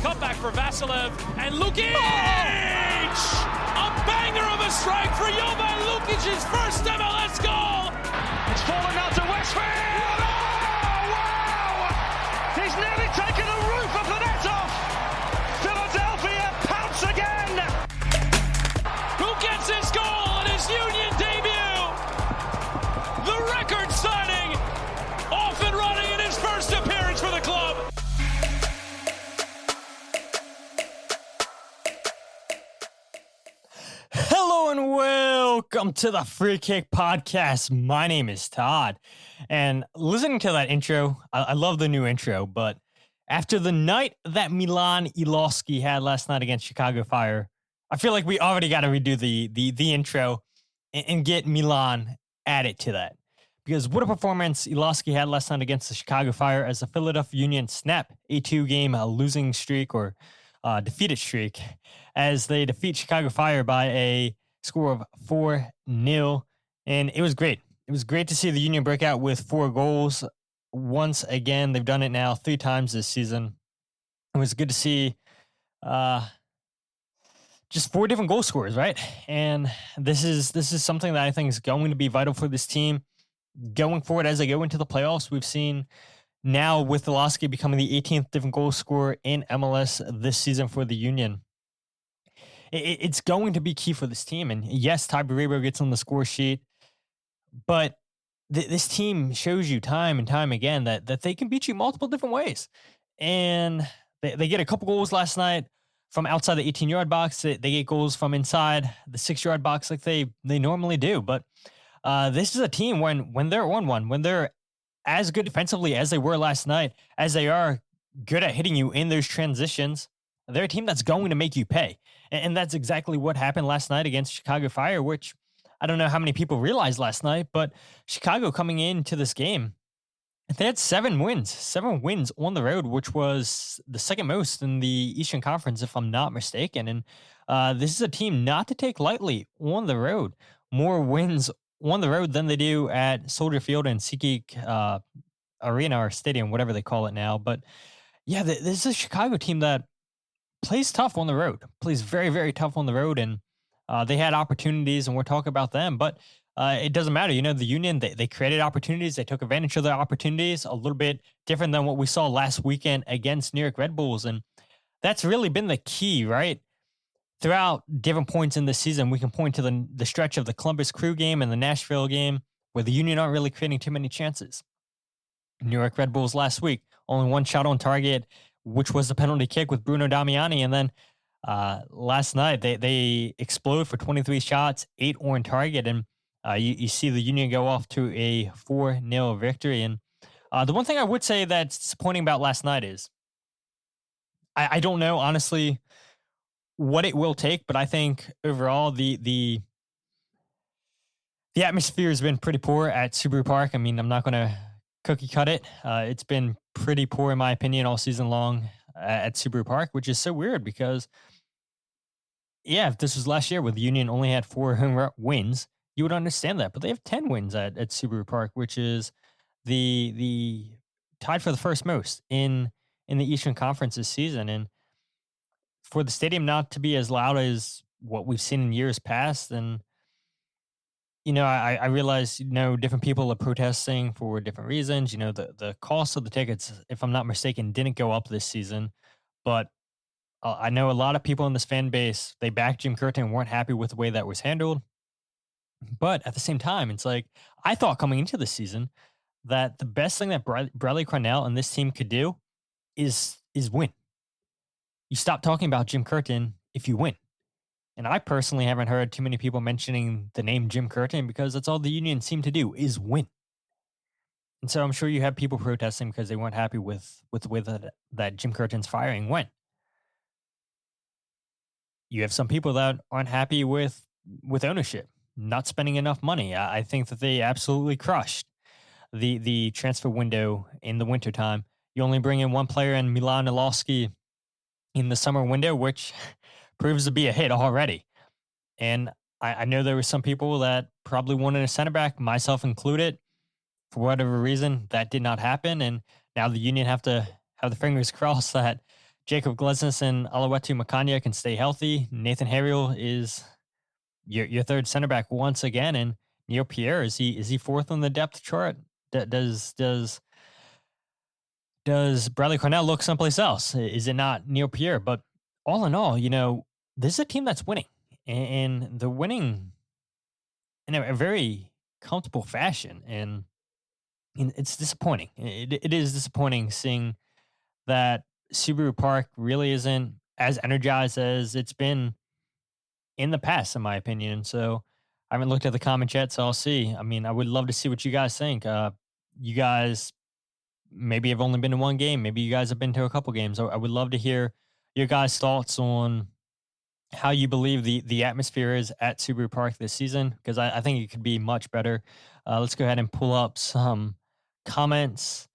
Cutback for Vasilev, and Lukic! A banger of a strike for Jovan Lukic's first MLS goal! It's fallen out to Westfield! Oh, wow! He's nearly taken the roof of the net off! Philadelphia pounce again! Who gets his goal in his Union debut? The record signing, off and running in his first appearance for the club. Hello and welcome to the Free Kick Podcast. My name is Todd, and listening to that intro, I love the new intro, but after the night that Milan Iloski had last night against Chicago Fire, I feel like we already got to redo the intro and get Milan added to that. Because what a performance Iloski had last night against the Chicago Fire as the Philadelphia Union snap a two-game losing streak or defeated streak as they defeat Chicago Fire by a score of 4-0. And it was great. It was great to see the Union break out with 4 goals. Once again, they've done it now 3 times this season. It was good to see just 4 different goal scorers, right? And this is something that I think is going to be vital for this team going forward as they go into the playoffs. We've seen now with Iloski becoming the 18th different goal scorer in MLS this season for the Union. It's going to be key for this team. And yes, Tai Baribo gets on the score sheet, but this team shows you time and time again that they can beat you multiple different ways. And they get a couple goals last night from outside the 18-yard box. They get goals from inside the 6-yard box like they normally do. But this is a team when they're on one, when they're as good defensively as they were last night, as they are good at hitting you in those transitions, they're a team that's going to make you pay. And that's exactly what happened last night against Chicago Fire, which I don't know how many people realized last night, but Chicago coming into this game, they had 7 wins on the road, which was the second most in the Eastern Conference, if I'm not mistaken. And this is a team not to take lightly on the road. More wins on the road than they do at Soldier Field and SeatGeek Arena or Stadium, whatever they call it now. But yeah, this is a Chicago team that plays tough on the road, plays very, very tough on the road. And they had opportunities, and we're talking about them, but it doesn't matter. You know, the Union, they created opportunities. They took advantage of their opportunities, a little bit different than what we saw last weekend against New York Red Bulls. And that's really been the key, right? Throughout different points in this season, we can point to the stretch of the Columbus Crew game and the Nashville game where the Union aren't really creating too many chances. New York Red Bulls last week, only 1 shot on target, which was the penalty kick with Bruno Damiani. And then last night, they explode for 23 shots, 8 on target. And you see the Union go off to a 4-0 victory. And the one thing I would say that's disappointing about last night is I don't know, honestly, what it will take, but I think overall the atmosphere has been pretty poor at Subaru Park. I mean, I'm not going to cookie cut it. It's been pretty poor, in my opinion, all season long at Subaru Park, which is so weird because, yeah, if this was last year where the Union only had 4 home wins, you would understand that. But they have 10 wins at Subaru Park, which is the tied for the first most in the Eastern Conference this season. And for the stadium not to be as loud as what we've seen in years past, and you know, I realize, you know, different people are protesting for different reasons. You know, the cost of the tickets, if I'm not mistaken, didn't go up this season. But I know a lot of people in this fan base, they backed Jim Curtin and weren't happy with the way that was handled. But at the same time, it's like, I thought coming into the season that the best thing that Bradley Carnell and this team could do is win. You stop talking about Jim Curtin if you win. And I personally haven't heard too many people mentioning the name Jim Curtin because that's all the Union seem to do is win. And so I'm sure you have people protesting because they weren't happy with the way that Jim Curtin's firing went. You have some people that aren't happy with ownership, not spending enough money. I think that they absolutely crushed the transfer window in the wintertime. You only bring in one player in Milan Iloski in the summer window, which proves to be a hit already. And I know there were some people that probably wanted a center back, myself included. For whatever reason, that did not happen. And now the Union have to have the fingers crossed that Jacob Glesnes and Alawetu Makanya can stay healthy. Nathan Harriel is your third center back once again, and Neil Pierre is he fourth on the depth chart? Does Bradley Carnell look someplace else? Is it not Neil Pierre? But all in all, this is a team that's winning, and they're winning in a very comfortable fashion, and it's disappointing. It is disappointing seeing that Subaru Park really isn't as energized as it's been in the past, in my opinion. So I haven't looked at the comment chat, so I'll see. I mean, I would love to see what you guys think. You guys maybe have only been to one game. Maybe you guys have been to a couple games. I would love to hear your guys' thoughts on how you believe the atmosphere is at Subaru Park this season, because I think it could be much better. Let's go ahead and pull up some comments.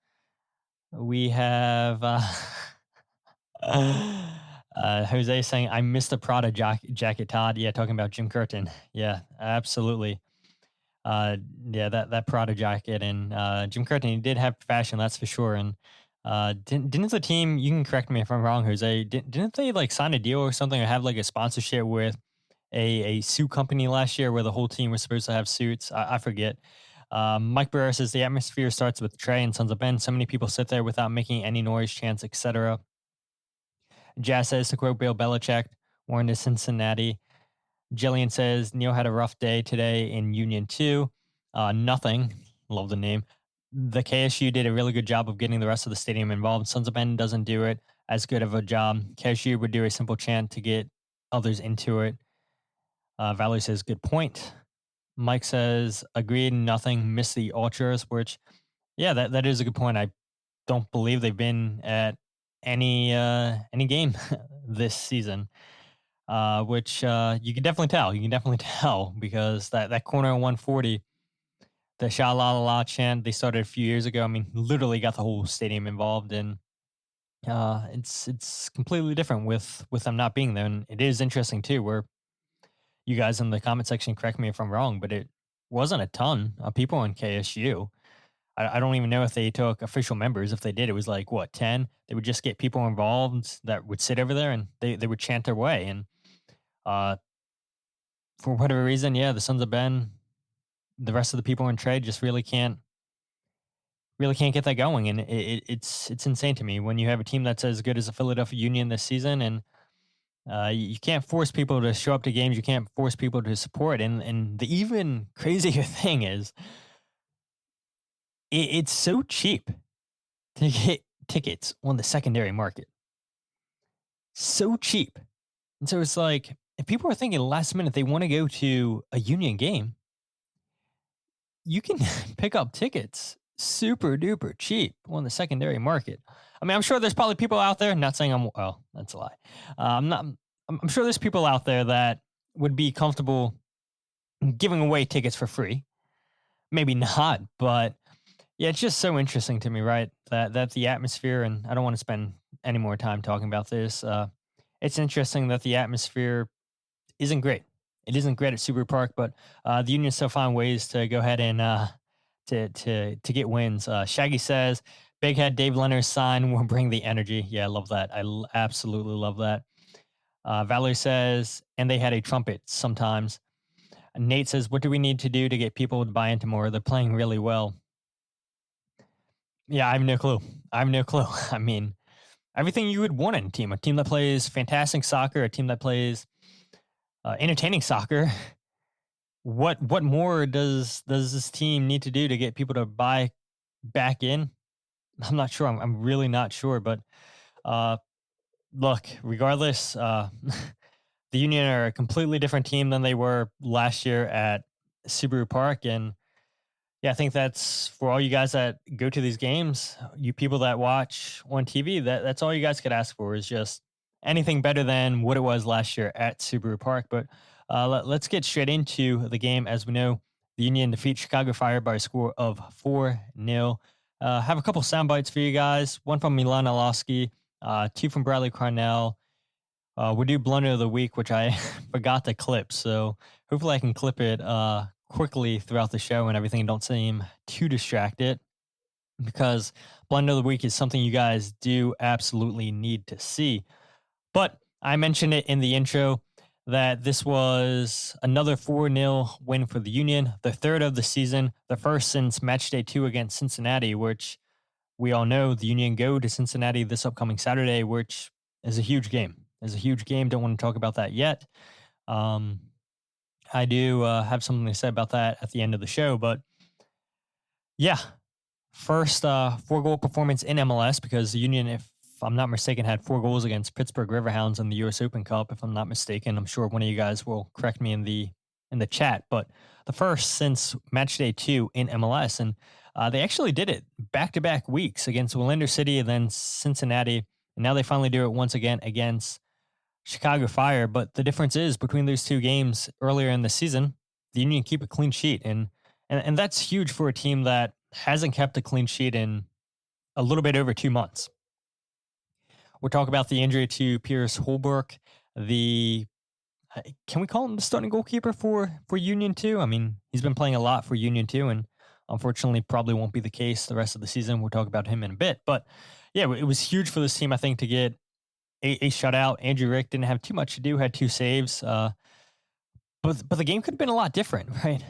We have Jose saying, I missed the Prada jacket, Todd. Yeah, talking about Jim Curtin. Yeah, absolutely. Yeah, that Prada jacket. And Jim Curtin, he did have fashion, that's for sure. And didn't the team, you can correct me if I'm wrong, Jose, didn't they like sign a deal or something, or have like a sponsorship with a suit company last year where the whole team was supposed to have suits? I forget. Mike Barrera says the atmosphere starts with Trey and Sons of Ben. So many people sit there without making any noise, chants, etc. Jazz says, to quote Bill Belichick, "We're to Cincinnati." Jillian says, Neil had a rough day today in Union 2. Nothing. Love the name. The KSU did a really good job of getting the rest of the stadium involved. Sons of Ben doesn't do it as good of a job. KSU would do a simple chant to get others into it. Valerie says, good point. Mike says, agreed, nothing, missed the Ultras, which, yeah, that is a good point. I don't believe they've been at any game this season, which you can definitely tell. You can definitely tell because that corner 140, the Sha La La La chant, they started a few years ago. I mean, literally got the whole stadium involved, and it's completely different with them not being there. And it is interesting too, where you guys in the comment section correct me if I'm wrong, but it wasn't a ton of people in KSU. I don't even know if they took official members. If they did, it was like, what, 10? They would just get people involved that would sit over there and they would chant their way. And for whatever reason, yeah, the Sons of Ben, the rest of the people in trade just really can't get that going. And it's insane to me when you have a team that's as good as the Philadelphia Union this season, and you can't force people to show up to games. You can't force people to support. And the even crazier thing is, it's so cheap to get tickets on the secondary market. So cheap. And so it's like, if people are thinking last minute they want to go to a Union game, you can pick up tickets super duper cheap on the secondary market. I mean, I'm sure there's probably people out there, not saying that's a lie. I'm sure there's people out there that would be comfortable giving away tickets for free. Maybe not, but yeah, it's just so interesting to me, right? That the atmosphere, and I don't want to spend any more time talking about this. It's interesting that the atmosphere isn't great. It isn't great at Subaru Park, but the Union still find ways to go ahead and to get wins. Shaggy says, Big Head Dave Leonard's sign will bring the energy. Yeah, I love that. I absolutely love that. Valerie says, and they had a trumpet sometimes. Nate says, what do we need to do to get people to buy into more? They're playing really well. Yeah, I have no clue. I mean, everything you would want in a team that plays fantastic soccer, a team that plays entertaining soccer. What more does this team need to do to get people to buy back in? I'm not sure. I'm really not sure. But look, regardless, the Union are a completely different team than they were last year at Subaru Park. And yeah, I think that's for all you guys that go to these games, you people that watch on TV, that's all you guys could ask for is just anything better than what it was last year at Subaru Park. But let's get straight into the game. As we know, the Union defeat Chicago Fire by a score of 4-0. Have a couple sound bites for you guys. One from Milan Iloski, 2 from Bradley Carnell. We'll do Blunder of the Week, which I forgot to clip. So hopefully I can clip it quickly throughout the show and everything. Don't seem too distracted. because Blunder of the Week is something you guys do absolutely need to see. But I mentioned it in the intro that this was another 4-0 win for the Union, the third of the season, the first since match day 2 against Cincinnati, which we all know the Union go to Cincinnati this upcoming Saturday, which is a huge game. It's a huge game. Don't want to talk about that yet. I do have something to say about that at the end of the show, but yeah, first 4-goal performance in MLS, because the Union, if I'm not mistaken, had 4 goals against Pittsburgh Riverhounds in the U.S. Open Cup. If I'm not mistaken, I'm sure one of you guys will correct me in the chat. But the first since match day 2 in MLS, and they actually did it back-to-back weeks against Orlando City and then Cincinnati, and now they finally do it once again against Chicago Fire. But the difference is between those 2 games earlier in the season, the Union keep a clean sheet, and that's huge for a team that hasn't kept a clean sheet in a little bit over 2 months. We'll talk about the injury to Pierce Holbrook. Can we call him the starting goalkeeper for Union 2? I mean, he's been playing a lot for Union 2, and unfortunately probably won't be the case the rest of the season. We'll talk about him in a bit. But yeah, it was huge for this team, I think, to get a shutout. Andrew Rick didn't have too much to do, had 2 saves. But the game could have been a lot different, right?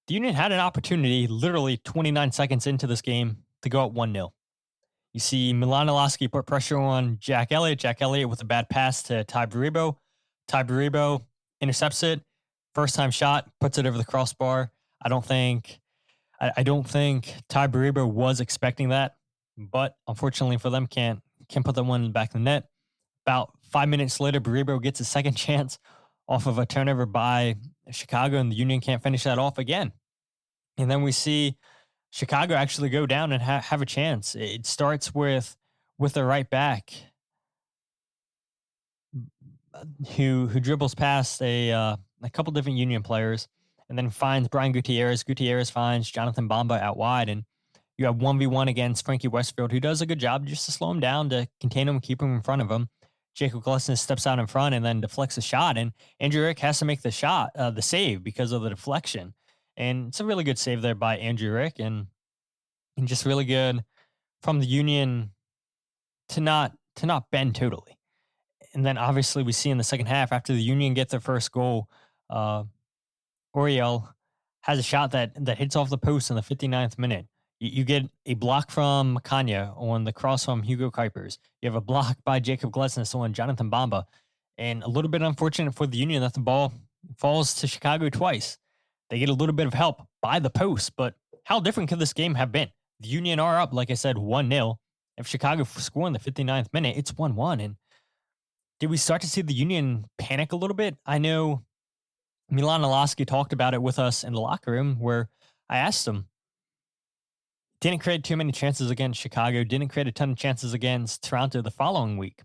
The Union had an opportunity literally 29 seconds into this game to go up 1-0. You see Milan Iloski put pressure on Jack Elliott. Jack Elliott with a bad pass to Tai Baribo. Tai Baribo intercepts it. First time shot, puts it over the crossbar. I don't think Tai Baribo was expecting that, but unfortunately for them, can't put that one in the back of the net. About 5 minutes later, Baribo gets a second chance off of a turnover by Chicago, and the Union can't finish that off again. And then we see Chicago actually go down and have a chance. It starts with the right back who dribbles past a couple different Union players and then finds Brian Gutierrez. Gutierrez finds Jonathan Bamba out wide, and you have 1v1 against Frankie Westfield, who does a good job just to slow him down, to contain him and keep him in front of him. Jacob Glesnes steps out in front and then deflects a shot, and Andrew Rick has to make the save because of the deflection. And it's a really good save there by Andrew Rick, and just really good from the Union to not bend totally. And then obviously we see in the second half, after the Union get their first goal, Oriel has a shot that hits off the post in the 59th minute. You get a block from Makanya on the cross from Hugo Kuipers. You have a block by Jacob Glesnes on Jonathan Bamba. And a little bit unfortunate for the Union that the ball falls to Chicago twice. They get a little bit of help by the post, but how different could this game have been? The Union are up, like I said, 1-0. If Chicago score in the 59th minute, it's 1-1. And did we start to see the Union panic a little bit? I know Milan Iloski talked about it with us in the locker room, where I asked him, didn't create too many chances against Chicago, didn't create a ton of chances against Toronto the following week.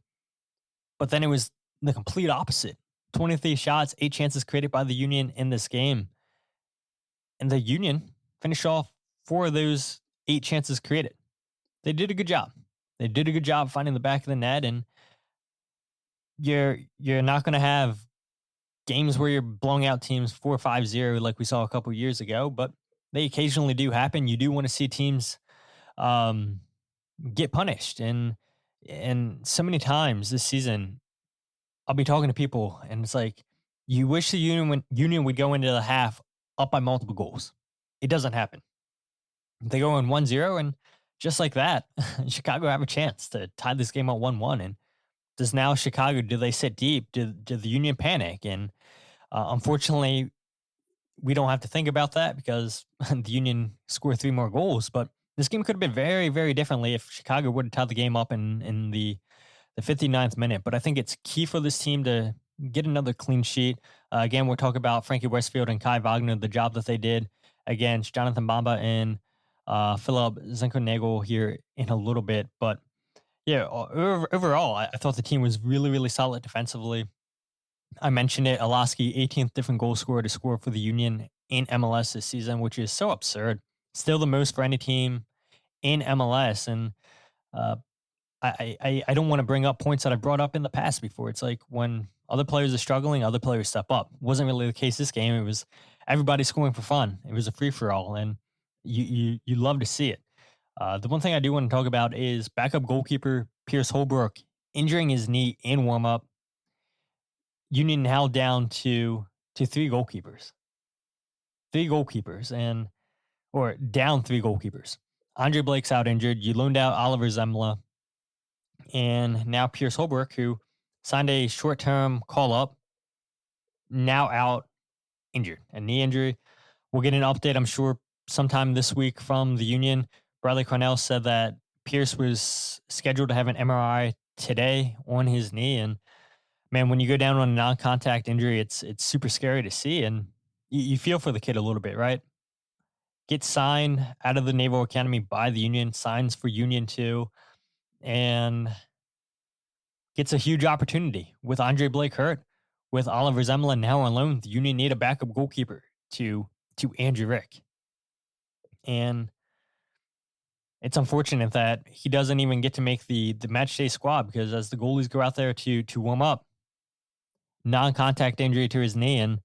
But then it was the complete opposite. 23 shots, 8 chances created by the Union in this game. And the Union finished off 4 of those 8 chances created. They did a good job. They did a good job finding the back of the net, and you're not going to have games where you're blowing out teams 4-5-0 like we saw a couple years ago, but they occasionally do happen. You do want to see teams get punished. And so many times this season, I'll be talking to people, and it's like, you wish the Union would go into the half up by multiple goals. It doesn't happen. They go in 1-0, and just like that, Chicago have a chance to tie this game at 1-1. And does now Chicago, do they sit deep? Did the Union panic? And unfortunately, we don't have to think about that because the Union scored 3 more goals. But this game could have been very, very differently if Chicago would have tied the game up in the 59th minute. But I think it's key for this team to get another clean sheet. Again, we'll talk about Frankie Westfield and Kai Wagner, the job that they did against Jonathan Bamba and Phillip Zinckernagel here in a little bit. But yeah, overall, I thought the team was really, really solid defensively. I mentioned it, Iloski, 18th different goal scorer to score for the Union in MLS this season, which is so absurd. Still the most for any team in MLS. And I don't want to bring up points that I brought up in the past before. It's like when other players are struggling, other players step up. Wasn't really the case this game. It was everybody scoring for fun. It was a free-for-all, and you love to see it. The one thing I do want to talk about is backup goalkeeper Pierce Holbrook injuring his knee in warm-up. Union now down to three goalkeepers. Or down three goalkeepers. Andre Blake's out injured. You loaned out Oliver Zemla. And now Pierce Holbrook, who signed a short-term call-up, now out injured, a knee injury. We'll get an update, I'm sure, sometime this week from the Union. Bradley Carnell said that Pierce was scheduled to have an MRI today on his knee. And man, when you go down on a non-contact injury, it's super scary to see. And you feel for the kid a little bit, right? Gets signed out of the Naval Academy by the Union, signs for Union 2, and gets a huge opportunity with Andre Blake hurt, with Oliver Zemla now on loan. The Union need a backup goalkeeper to Andrew Rick. And it's unfortunate that he doesn't even get to make the match day squad, because as the goalies go out there to warm up, non-contact injury to his knee, and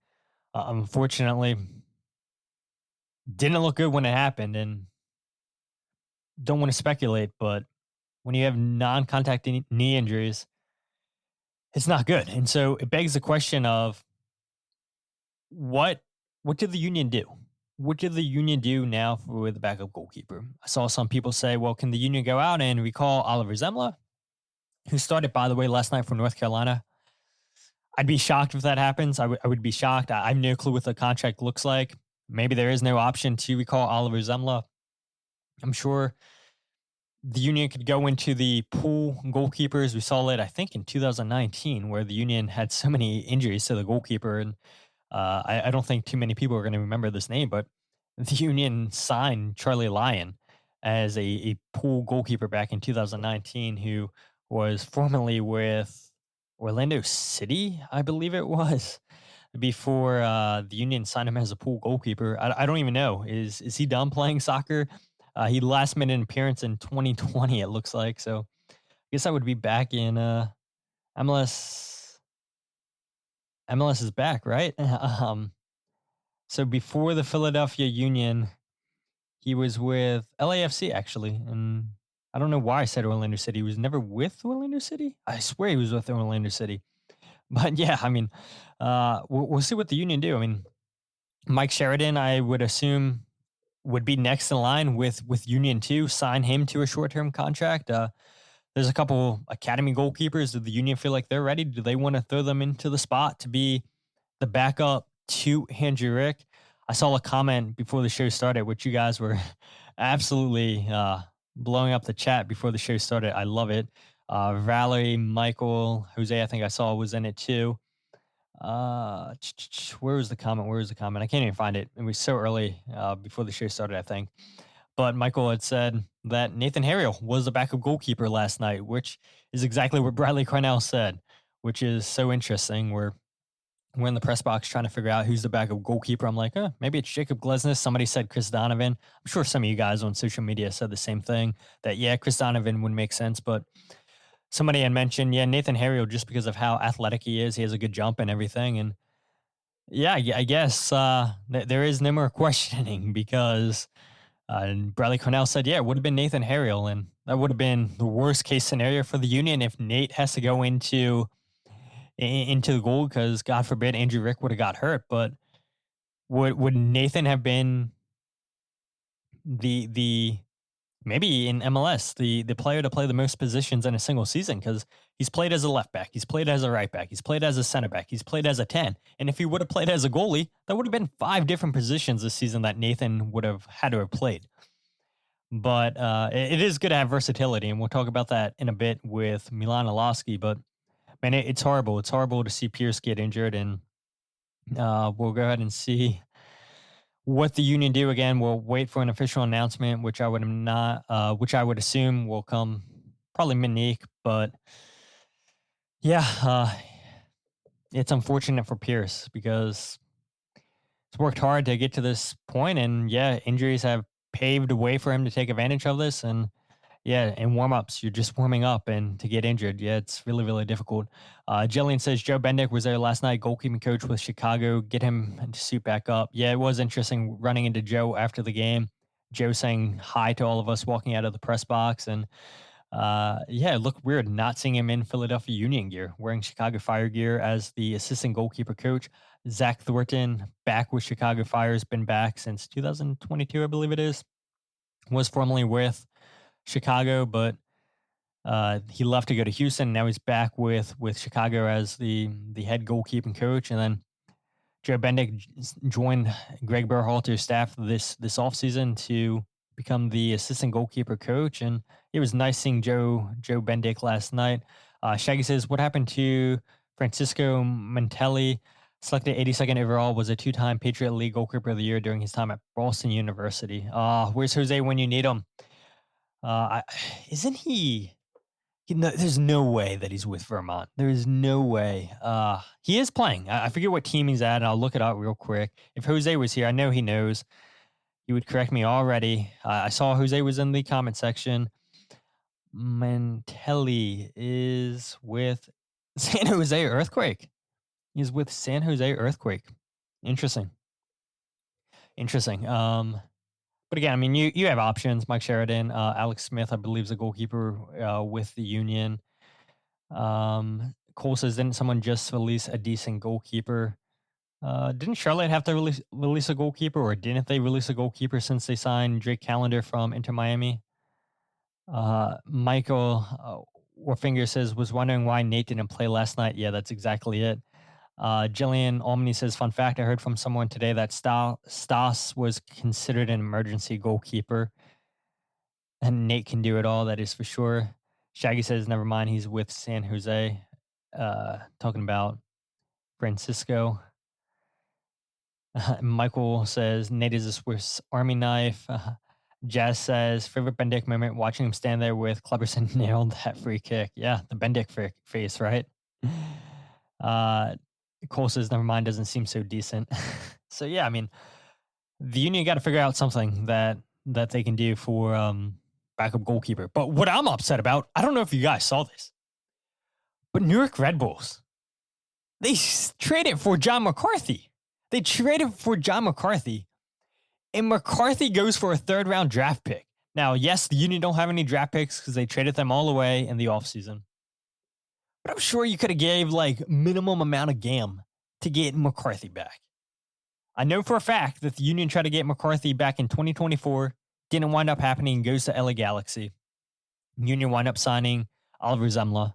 unfortunately didn't look good when it happened. And don't want to speculate, but when you have non-contact knee injuries, it's not good. And so it begs the question of what did the Union do? What did the Union do now with the backup goalkeeper? I saw some people say, well, can the Union go out and recall Oliver Zemla, who started, by the way, last night for North Carolina? I'd be shocked if that happens. I would be shocked. I have no clue what the contract looks like. Maybe there is no option to recall Oliver Zemla. I'm sure the Union could go into the pool goalkeepers. We saw it, I think, in 2019, where the Union had so many injuries to the goalkeeper. And I don't think too many people are going to remember this name, but the Union signed Charlie Lyon as a pool goalkeeper back in 2019, who was formerly with Orlando City, I believe it was, before the Union signed him as a pool goalkeeper. I don't even know. Is he done playing soccer? He last made an appearance in 2020, it looks like. So I guess I would be back in MLS. MLS is back, right? So before the Philadelphia Union, he was with LAFC, actually. And I don't know why I said Orlando City. He was never with Orlando City? I swear he was with Orlando City. But yeah, I mean, we'll see what the Union do. I mean, Mike Sheridan, I would assume, would be next in line with Union 2, sign him to a short-term contract. There's a couple academy goalkeepers. Do the Union feel like they're ready? Do they want to throw them into the spot to be the backup to Andrew Rick? I saw a comment before the show started, which you guys were absolutely blowing up the chat before the show started. I love it. Valerie, Michael, Jose, I think I saw was in it too. Where was the comment? I can't even find it. It was so early before the show started, I think. But Michael had said that Nathan Harriel was the backup goalkeeper last night, which is exactly what Bradley Carnell said, which is so interesting. We're in the press box trying to figure out who's the backup goalkeeper. I'm like, maybe it's Jacob Glesnes. Somebody said Chris Donovan. I'm sure some of you guys on social media said the same thing, that, yeah, Chris Donovan would make sense. But somebody had mentioned, yeah, Nathan Harriel, just because of how athletic he is. He has a good jump and everything. And yeah, I guess there is no more questioning, because and Bradley Carnell said, yeah, it would have been Nathan Harriel. And that would have been the worst case scenario for the Union if Nate has to go into the goal, because God forbid Andrew Rick would have got hurt. But would Nathan have been the maybe in MLS, the player to play the most positions in a single season, because he's played as a left back, he's played as a right back, he's played as a center back, he's played as a 10. And if he would have played as a goalie, that would have been 5 different positions this season that Nathan would have had to have played. But it is good to have versatility, and we'll talk about that in a bit with Milan Iloski. But man, it's horrible. It's horrible to see Pierce get injured, and we'll go ahead and see what the Union do. Again, we'll wait for an official announcement, which I would assume will come probably midweek. But yeah, it's unfortunate for Pierce, because he's worked hard to get to this point, and yeah, injuries have paved a way for him to take advantage of this. And yeah, in warm-ups, you're just warming up, and to get injured, yeah, it's really, really difficult. Jillian says Joe Bendick was there last night, goalkeeping coach with Chicago. Get him to suit back up. Yeah, it was interesting running into Joe after the game. Joe saying hi to all of us walking out of the press box. And yeah, it looked weird not seeing him in Philadelphia Union gear, wearing Chicago Fire gear as the assistant goalkeeper coach. Zach Thornton, back with Chicago Fire, has been back since 2022, I believe it is. Was formerly with Chicago, but he left to go to Houston. Now he's back with Chicago as the head goalkeeping coach. And then Joe Bendick joined Greg Berhalter's staff this offseason to become the assistant goalkeeper coach. And it was nice seeing Joe Bendick last night. Shaggy says, what happened to Francisco Mantelli? Selected 82nd overall, was a 2-time Patriot League goalkeeper of the year during his time at Boston University. Where's Jose when you need him? Isn't he? There's no way that he's with Vermont. There is no way. He is playing. I forget what team he's at, and I'll look it up real quick. If Jose was here, I know he knows. He would correct me already. I saw Jose was in the comment section. Mantelli is with San Jose Earthquake. He's with San Jose Earthquake. Interesting. But again, I mean, you have options. Mike Sheridan, Alex Smith, I believe, is a goalkeeper with the Union. Cole says, didn't someone just release a decent goalkeeper? Didn't Charlotte have to release a goalkeeper, or didn't they release a goalkeeper since they signed Drake Callender from Inter Miami? Michael Warfinger says, was wondering why Nate didn't play last night. Yeah, that's exactly it. Jillian Almany says, fun fact, I heard from someone today that Stas was considered an emergency goalkeeper. And Nate can do it all, that is for sure. Shaggy says, never mind, he's with San Jose. Talking about Francisco. Michael says, Nate is a Swiss Army knife. Jazz says, favorite Bendick moment, watching him stand there with Kleberson nailed that free kick. Yeah, the Bendick face, right? Cole says, never mind, doesn't seem so decent. So, yeah, I mean, the Union got to figure out something that they can do for backup goalkeeper. But what I'm upset about, I don't know if you guys saw this, but New York Red Bulls, they traded for John McCarthy. And McCarthy goes for a third-round draft pick. Now, yes, the Union don't have any draft picks because they traded them all away in the offseason. But I'm sure you could have gave like minimum amount of GAM to get McCarthy back. I know for a fact that the Union tried to get McCarthy back in 2024. Didn't wind up happening. Goes to LA Galaxy. Union wind up signing Oliver Zemla.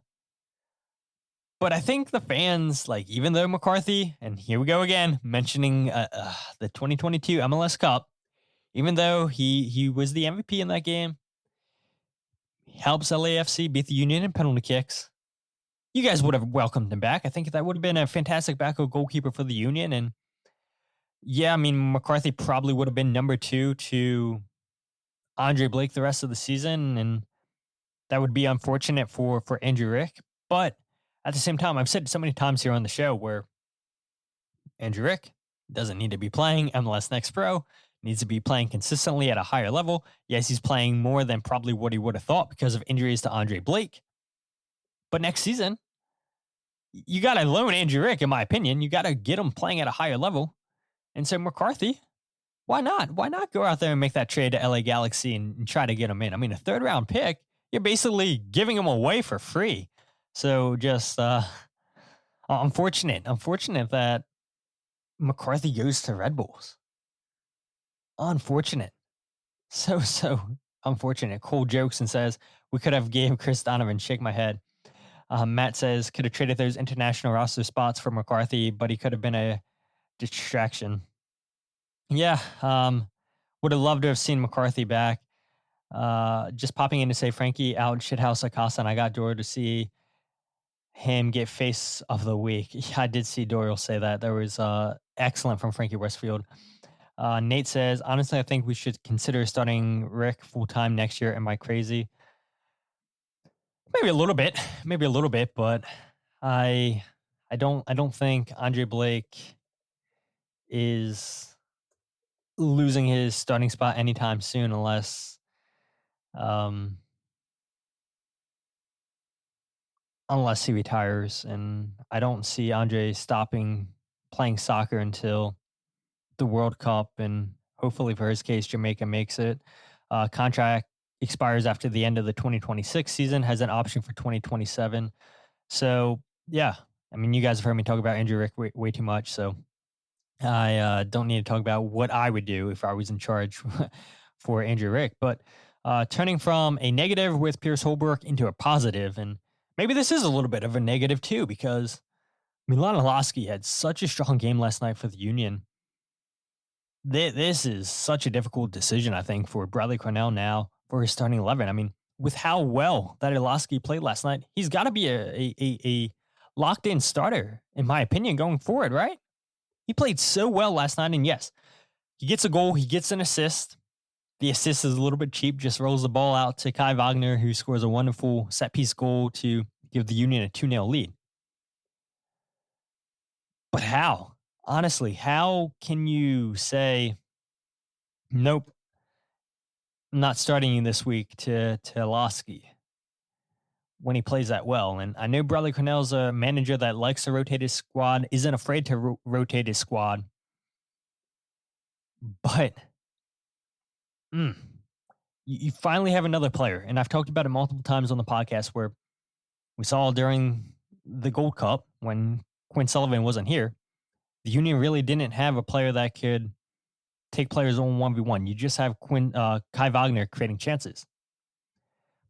But I think the fans, like, even though McCarthy, and here we go again, mentioning the 2022 MLS Cup, even though he was the MVP in that game, helps LAFC beat the Union in penalty kicks. You guys would have welcomed him back. I think that would have been a fantastic backup goalkeeper for the Union. And yeah, I mean, McCarthy probably would have been number 2 to Andre Blake the rest of the season. And that would be unfortunate for Andrew Rick. But at the same time, I've said so many times here on the show where Andrew Rick doesn't need to be playing MLS Next Pro, needs to be playing consistently at a higher level. Yes, he's playing more than probably what he would have thought because of injuries to Andre Blake. But next season, you got to loan Andrew Rick, in my opinion. You got to get him playing at a higher level. And so McCarthy, why not? Why not go out there and make that trade to LA Galaxy and try to get him in? I mean, a third-round pick, you're basically giving him away for free. So just unfortunate that McCarthy goes to Red Bulls. Unfortunate. So unfortunate. Cole jokes and says, we could have gave Chris Donovan, shake my head. Matt says, could have traded those international roster spots for McCarthy, but he could have been a distraction. Yeah, would have loved to have seen McCarthy back. Just popping in to say, Frankie out shithouse Acosta, and I got Doyle to see him get face of the week. Yeah, I did see Doyle say that. That was excellent from Frankie Westfield. Nate says, honestly, I think we should consider starting Rick full-time next year. Am I crazy? Maybe a little bit, but I don't think Andre Blake is losing his starting spot anytime soon unless he retires. And I don't see Andre stopping playing soccer until the World Cup and Hopefully for his case, Jamaica makes it. Contract expires after the end of the 2026 season, has an option for 2027. So, yeah, I mean, you guys have heard me talk about Andrew Rick way too much, so I don't need to talk about what I would do if I was in charge for Andrew Rick. But turning from a negative with Pierce Holbrook into a positive, and maybe this is a little bit of a negative too, because Milan Iloski had such a strong game last night for the Union. This is such a difficult decision, I think, for Bradley Carnell now for his starting 11. I mean, with how well that Iloski played last night, he's got to be a locked-in starter, in my opinion, going forward, right? He played so well last night, and yes, he gets a goal, he gets an assist. The assist is a little bit cheap, just rolls the ball out to Kai Wagner, who scores a wonderful set-piece goal to give the Union a 2-0 lead. But how? Honestly, how can you say, nope, I'm not starting you this week to Iloski when he plays that well? And I know Bradley Carnell's a manager that likes to rotate his squad, isn't afraid to rotate his squad. But you finally have another player. And I've talked about it multiple times on the podcast where we saw during the Gold Cup when Quinn Sullivan wasn't here, the Union really didn't have a player that could take players on 1v1. You just have Kai Wagner creating chances.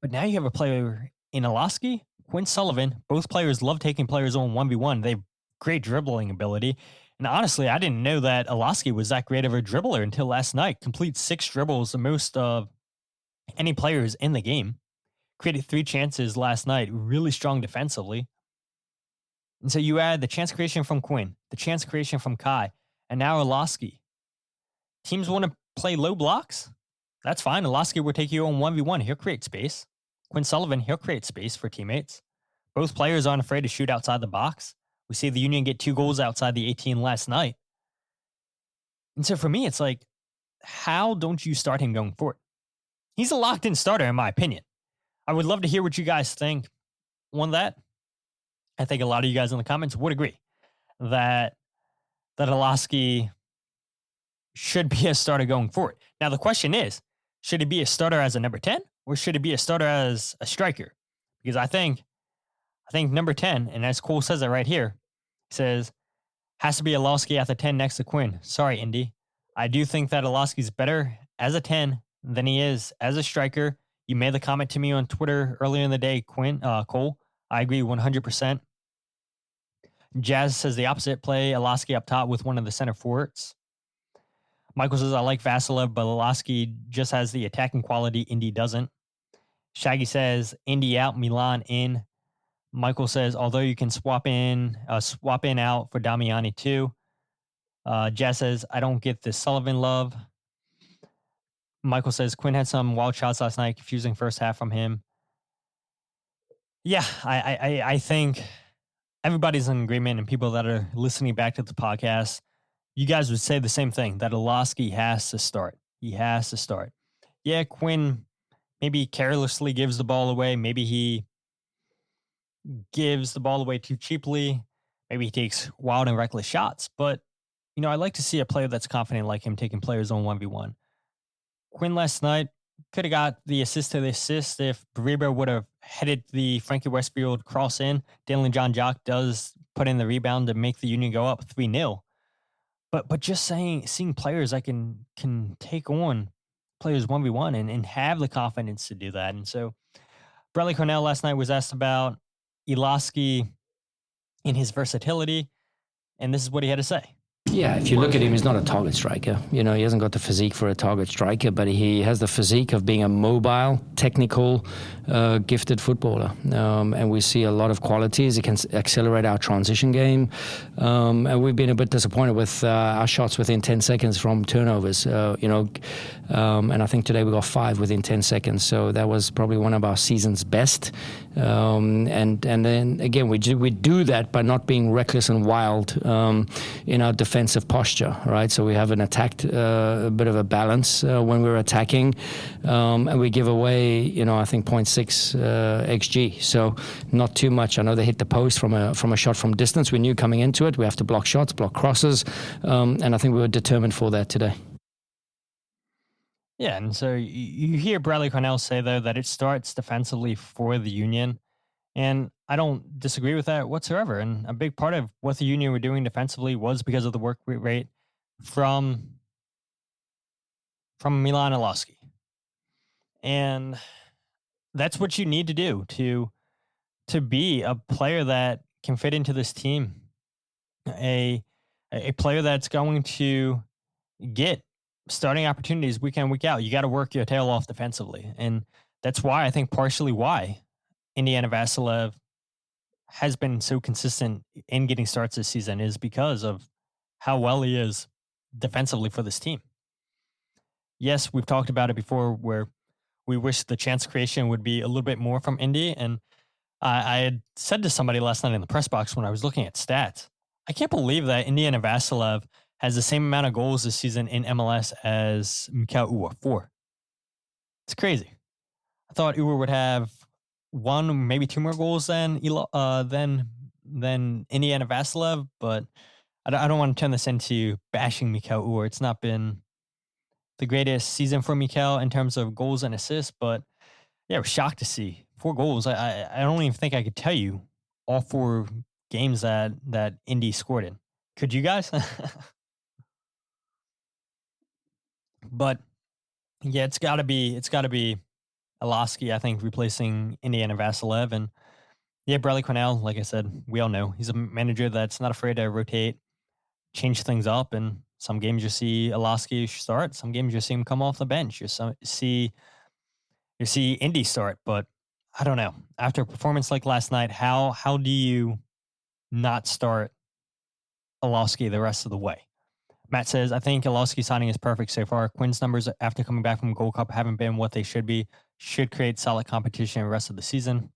But now you have a player in Iloski, Quinn Sullivan. Both players love taking players on 1v1. They have great dribbling ability. And honestly, I didn't know that Iloski was that great of a dribbler until last night. Complete 6 dribbles, the most of any players in the game. Created 3 chances last night. Really strong defensively. And so you add the chance creation from Quinn, the chance creation from Kai, and now Iloski. Teams want to play low blocks? That's fine. Iloski will take you on 1v1. He'll create space. Quinn Sullivan, he'll create space for teammates. Both players aren't afraid to shoot outside the box. We see the Union get 2 goals outside the 18 last night. And so for me, it's like, how don't you start him going forward? He's a locked-in starter, in my opinion. I would love to hear what you guys think on that. I think a lot of you guys in the comments would agree that Iloski should be a starter going forward. Now, the question is, should he be a starter as a number 10 or should he be a starter as a striker? Because I think number 10, and as Cole says it right here, says, has to be Iloski at the 10 next to Quinn. Sorry, Indy. I do think that Iloski's better as a 10 than he is as a striker. You made the comment to me on Twitter earlier in the day, Cole. I agree 100%. Jazz says the opposite. Play Iloski up top with one of the center forwards. Michael says, I like Vasilev, but Iloski just has the attacking quality. Indy doesn't. Shaggy says, Indy out, Milan in. Michael says, although you can swap in out for Damiani too. Jazz says, I don't get the Sullivan love. Michael says, Quinn had some wild shots last night, confusing first half from him. Yeah, I think everybody's in agreement, and people that are listening back to the podcast, you guys would say the same thing, that Iloski has to start. He has to start. Yeah, Quinn maybe carelessly gives the ball away. Maybe he gives the ball away too cheaply. Maybe he takes wild and reckless shots. But, I like to see a player that's confident like him taking players on 1v1. Quinn last night could have got the assist to the assist if Baribo would have headed the Frankie Westfield cross in. Danley Jean Jacques does put in the rebound to make the Union go up 3-0. But just seeing players that can take on players 1v1 and have the confidence to do that. And so Bradley Carnell last night was asked about Iloski and his versatility, and this is what he had to say. Yeah, if you look at him, he's not a target striker. He hasn't got the physique for a target striker, but he has the physique of being a mobile, technical, gifted footballer. And we see a lot of qualities. He can accelerate our transition game. And we've been a bit disappointed with our shots within 10 seconds from turnovers. And I think today we got 5 within 10 seconds. So that was probably one of our season's best. And then again, we do that by not being reckless and wild in our defensive posture, right? So we have a bit of a balance when we're attacking, and we give away, I think 0.6 xG. So not too much. I know they hit the post from a shot from distance. We knew coming into it we have to block shots, block crosses, and I think we were determined for that today. Yeah, and so you hear Bradley Carnell say, though, that it starts defensively for the Union. And I don't disagree with that whatsoever. And a big part of what the Union were doing defensively was because of the work rate from Milan Iloski. And that's what you need to do to be a player that can fit into this team. A player that's going to get starting opportunities week in, week out. You got to work your tail off defensively. And that's why I think partially why Indiana Vasilev has been so consistent in getting starts this season is because of how well he is defensively for this team. Yes, we've talked about it before where we wish the chance creation would be a little bit more from Indy. And I had said to somebody last night in the press box when I was looking at stats, I can't believe that Indiana Vasilev has the same amount of goals this season in MLS as Mikhail Uhre, 4. It's crazy. I thought Uhre would have 1, maybe 2 more goals than Indiana Vasilev, but I don't want to turn this into bashing Mikhail Uhre. It's not been the greatest season for Mikhail in terms of goals and assists, but yeah, I was shocked to see 4 goals. I don't even think I could tell you all 4 games that Indy scored in. Could you guys? But yeah, it's got to be Iloski, I think, replacing Indiana Vasilev. And yeah, Bradley Carnell, like I said, we all know he's a manager that's not afraid to rotate, change things up. And some games you see Iloski start, some games you see him come off the bench. You see Indy start, but I don't know. After a performance like last night, how do you not start Iloski the rest of the way? Matt says, I think Iloski signing is perfect so far. Quinn's numbers after coming back from Gold Cup haven't been what they should be. Should create solid competition the rest of the season.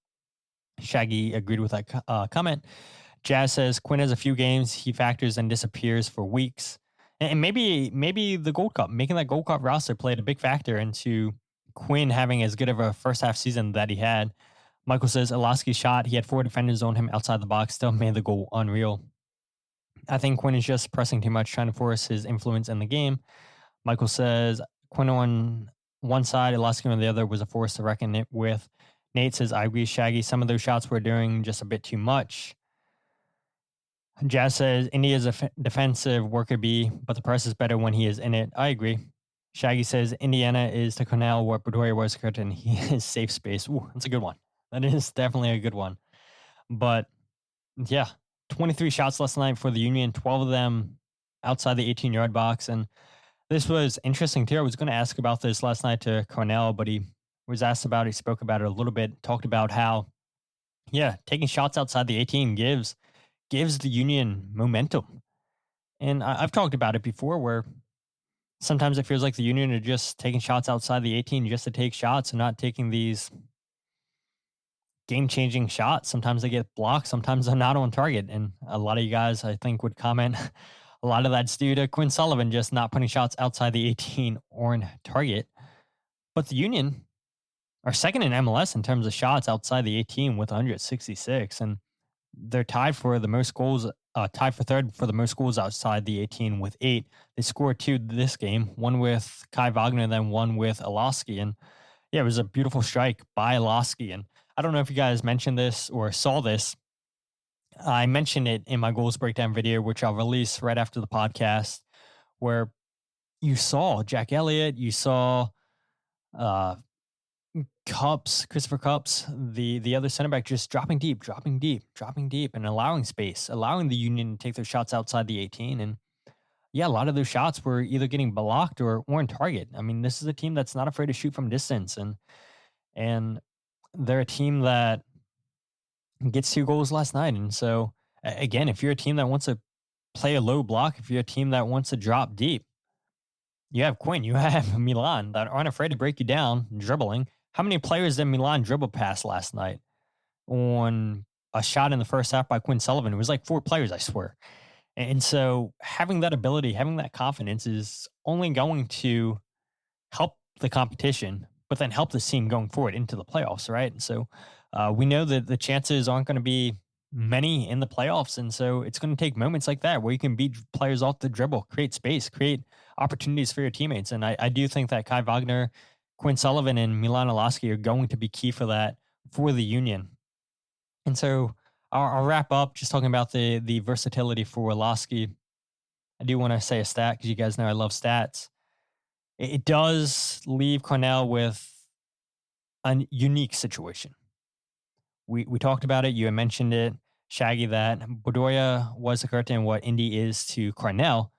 Shaggy agreed with that comment. Jazz says, Quinn has a few games. He factors and disappears for weeks. And maybe the Gold Cup, making that Gold Cup roster played a big factor into Quinn having as good of a first half season that he had. Michael says, Iloski's shot, he had 4 defenders on him outside the box, still made the goal unreal. I think Quinn is just pressing too much, trying to force his influence in the game. Michael says, Quinn on one side, Iloski on the other was a force to reckon with. Nate says, I agree, Shaggy. Some of those shots were doing just a bit too much. Jazz says, Indy is a defensive worker bee, but the press is better when he is in it. I agree. Shaggy says, Indiana is to Carnell what Bedoya was to Curtin. He is safe space. Ooh, that's a good one. That is definitely a good one. But yeah, 23 shots last night for the Union, 12 of them outside the 18-yard box. And this was interesting too. I was going to ask about this last night to Carnell, but he was asked about it. He spoke about it a little bit, talked about how, yeah, taking shots outside the 18 gives the Union momentum. And I've talked about it before where sometimes it feels like the Union are just taking shots outside the 18 just to take shots and not taking these game-changing shots. Sometimes they get blocked. Sometimes they're not on target. And a lot of you guys, I think, would comment a lot of that's due to Quinn Sullivan just not putting shots outside the 18 or on target. But the Union are second in MLS in terms of shots outside the 18 with 166. And they're tied for the most goals, tied for third for the most goals outside the 18 with 8. They scored 2 this game, one with Kai Wagner and then one with Iloski. And yeah, it was a beautiful strike by Iloski. And I don't know if you guys mentioned this or saw this. I mentioned it in my goals breakdown video, which I'll release right after the podcast, where you saw Jack Elliott, you saw Christopher Cups, the other center back, just dropping deep, and allowing space, allowing the Union to take their shots outside the 18. And yeah, a lot of those shots were either getting blocked or on target. I mean, this is a team that's not afraid to shoot from distance, and they're a team that gets 2 goals last night. And so, again, if you're a team that wants to play a low block, if you're a team that wants to drop deep, you have Quinn, you have Milan that aren't afraid to break you down, dribbling. How many players did Milan dribble past last night on a shot in the first half by Quinn Sullivan? It was like 4 players, I swear. And so having that ability, having that confidence is only going to help the competition, but then help the team going forward into the playoffs, right? And so we know that the chances aren't going to be many in the playoffs. And so it's going to take moments like that where you can beat players off the dribble, create space, create opportunities for your teammates. And I do think that Kai Wagner, Quinn Sullivan, and Milan Iloski are going to be key for that for the Union. And so I'll wrap up just talking about the versatility for Iloski. I do want to say a stat because you guys know I love stats. It does leave Carnell with a unique situation. We talked about it. You had mentioned it, Shaggy, that Bedoya was the curtain what Indy is to Carnell.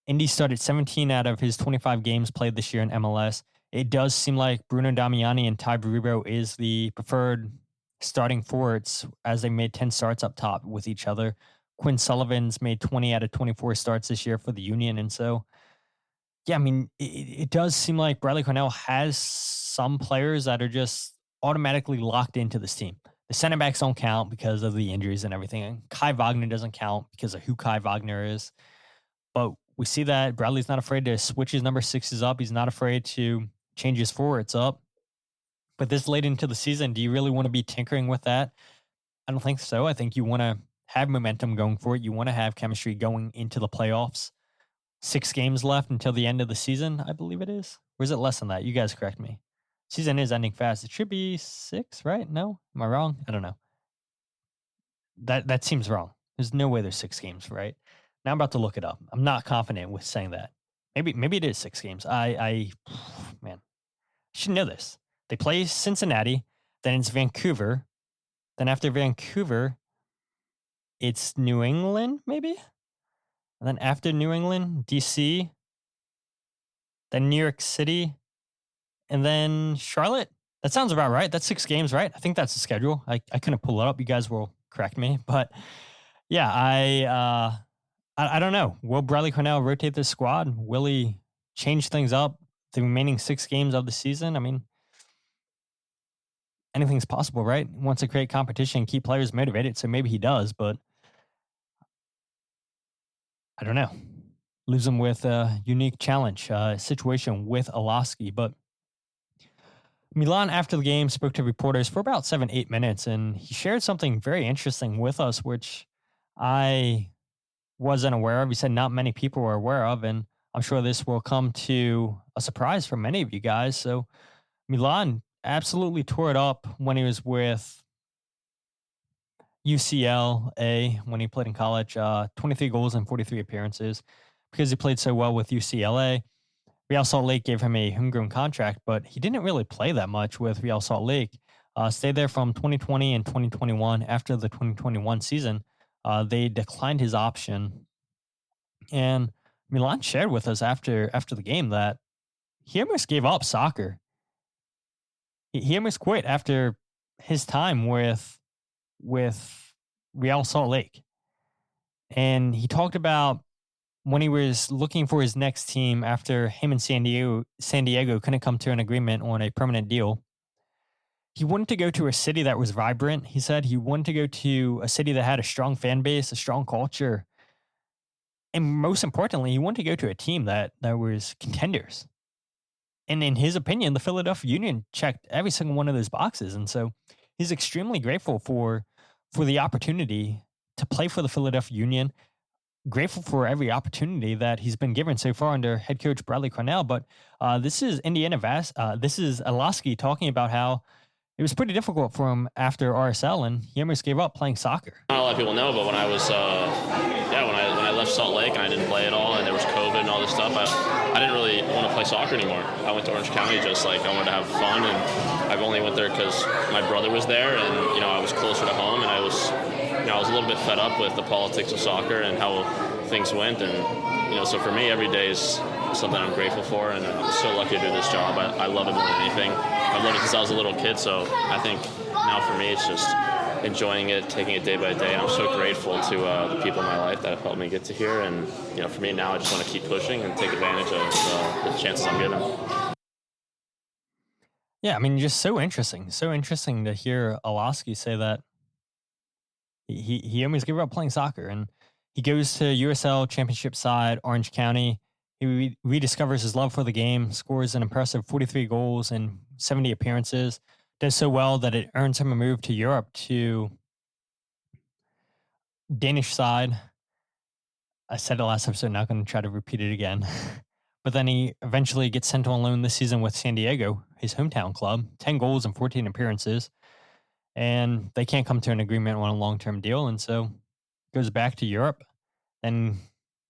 Indy started 17 out of his 25 games played this year in MLS. It does seem like Bruno Damiani and Tai Baribo is the preferred starting forwards as they made 10 starts up top with each other. Quinn Sullivan's made 20 out of 24 starts this year for the Union. And so, yeah, I mean, it does seem like Bradley Carnell has some players that are just automatically locked into this team. The center backs don't count because of the injuries and everything. And Kai Wagner doesn't count because of who Kai Wagner is. But we see that Bradley's not afraid to switch his number sixes up. He's not afraid to change his forwards up. But this late into the season, do you really want to be tinkering with that? I don't think so. I think you want to have momentum going for it. You want to have chemistry going into the playoffs. 6 games left until the end of the season, I believe it is. Or is it less than that? You guys correct me. Season is ending fast. It should be 6, right? No? Am I wrong? I don't know. That seems wrong. There's no way there's 6 games, right? Now I'm about to look it up. I'm not confident with saying that. Maybe it is 6 games. I should know this. They play Cincinnati, then it's Vancouver. Then after Vancouver, it's New England, maybe? And then after New England, DC, then New York City, and then Charlotte. That sounds about right. That's 6 games, right? I think that's the schedule. I couldn't pull it up. You guys will correct me. But yeah, I don't know. Will Bradley Carnell rotate this squad? Will he change things up the remaining 6 games of the season? I mean, anything's possible, right? He wants to create competition, keep players motivated. So maybe he does, but I don't know. Leaves him with a unique challenge situation with Iloski. But Milan, after the game, spoke to reporters for about 7-8 minutes, and he shared something very interesting with us, which I wasn't aware of. He said not many people were aware of, and I'm sure this will come to a surprise for many of you guys. So Milan absolutely tore it up when he was with UCLA when he played in college. 23 goals and 43 appearances because he played so well with UCLA. Real Salt Lake gave him a homegrown contract, but he didn't really play that much with Real Salt Lake. Stayed there from 2020 and 2021. After the 2021 season, they declined his option. And Milan shared with us after the game that he almost gave up soccer. He almost quit after his time with Real Salt Lake. And he talked about when he was looking for his next team after him and San Diego couldn't come to an agreement on a permanent deal. He wanted to go to a city that was vibrant. He said he wanted to go to a city that had a strong fan base, a strong culture. And most importantly, he wanted to go to a team that was contenders. And in his opinion, the Philadelphia Union checked every single one of those boxes. And so he's extremely grateful for the opportunity to play for the Philadelphia Union, grateful for every opportunity that he's been given so far under head coach Bradley Carnell. But this is this is Iloski talking about how it was pretty difficult for him after RSL, and he almost gave up playing soccer. Not a lot of people know, but when I was, when I left Salt Lake and I didn't play at all, and there was COVID and all this stuff, I didn't really want to play soccer anymore. I went to Orange County just like I wanted to have fun, and I've only went there because my brother was there, and I was closer to home, and I was a little bit fed up with the politics of soccer and how things went, and so for me, every day is something I'm grateful for, and I'm so lucky to do this job. I love it more than anything. I've loved it since I was a little kid, so I think now for me it's just enjoying it, taking it day by day, and I'm so grateful to the people in my life that have helped me get to here, and for me now I just want to keep pushing and take advantage of the chances I'm given. Yeah, I mean, just so interesting to hear Iloski say that he almost gave up playing soccer, and he goes to USL Championship side, Orange County. He rediscovers his love for the game, scores an impressive 43 goals and 70 appearances, does so well that it earns him a move to Europe to Danish side, I said it last episode, not going to try to repeat it again. But then he eventually gets sent on loan this season with San Diego, his hometown club, 10 goals and 14 appearances. And they can't come to an agreement on a long-term deal. And so goes back to Europe and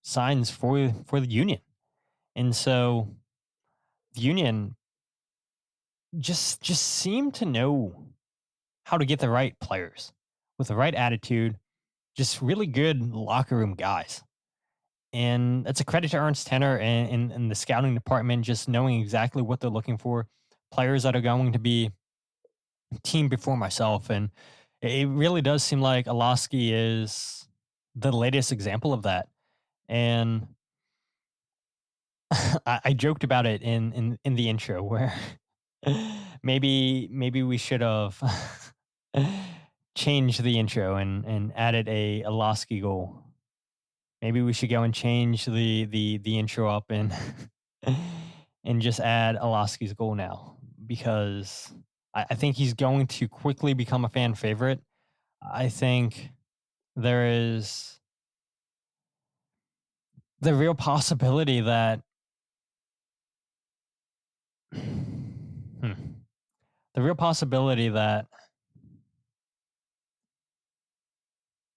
signs for the Union. And so the Union just seemed to know how to get the right players with the right attitude, just really good locker room guys. And it's a credit to Ernst Tenner and the scouting department, just knowing exactly what they're looking for, players that are going to be team before myself. And it really does seem like Iloski is the latest example of that. And I joked about it in the intro where maybe we should have changed the intro and added a Iloski goal. Maybe we should go and change the intro up and and just add Iloski's goal now, because I think he's going to quickly become a fan favorite. I think there is the real possibility that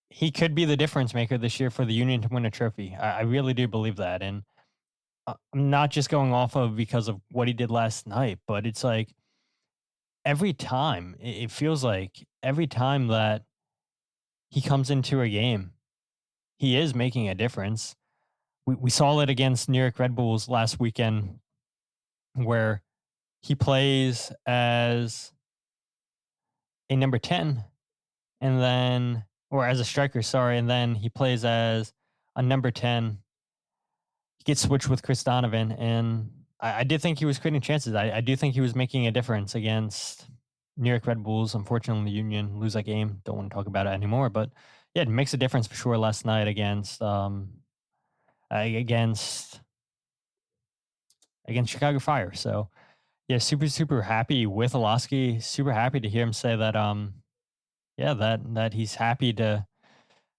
he could be the difference maker this year for the Union to win a trophy. I really do believe that. And I'm not just going off of because of what he did last night, but it's like every time, it feels like every time that he comes into a game, he is making a difference. We saw it against New York Red Bulls last weekend, where he plays as a number 10 and then, or as a striker, sorry, and then he plays as a number 10. He gets switched with Chris Donovan, and I did think he was creating chances. I do think he was making a difference against New York Red Bulls. Unfortunately, the Union lose that game. Don't want to talk about it anymore, but yeah, it makes a difference for sure last night against Chicago Fire. So yeah, super happy with Iloski. Super happy to hear him say that that he's happy to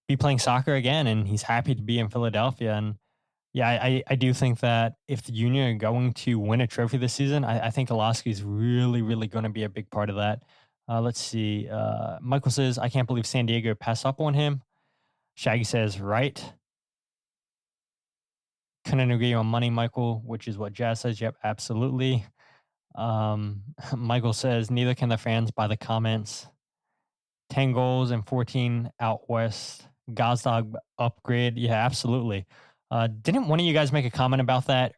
be playing soccer again, and he's happy to be in Philadelphia. And yeah, I do think that if the Union are going to win a trophy this season, I think Iloski is really going to be a big part of that. Let's see. Michael says, I can't believe San Diego passed up on him. Shaggy says, right. Couldn't agree on money, Michael, which is what Jazz says. Yep, absolutely. Michael says, neither can the fans by the comments. 10 goals and 14 out west. Gazdag upgrade. Yeah, absolutely. Didn't one of you guys make a comment about that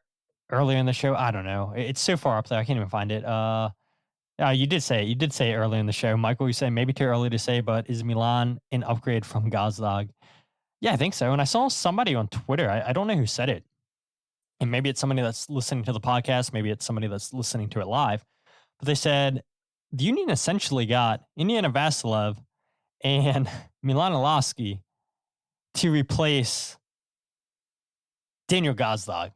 earlier in the show? I don't know. It's so far up there. I can't even find it. You did say it. You did say it earlier in the show. Michael, you said maybe too early to say, but is Milan an upgrade from Gazdag? Yeah, I think so. And I saw somebody on Twitter. I don't know who said it. And maybe it's somebody that's listening to the podcast. Maybe it's somebody that's listening to it live. But they said the Union essentially got Indiana Vasilev and Milan Iloski to replace Daniel Gazdag.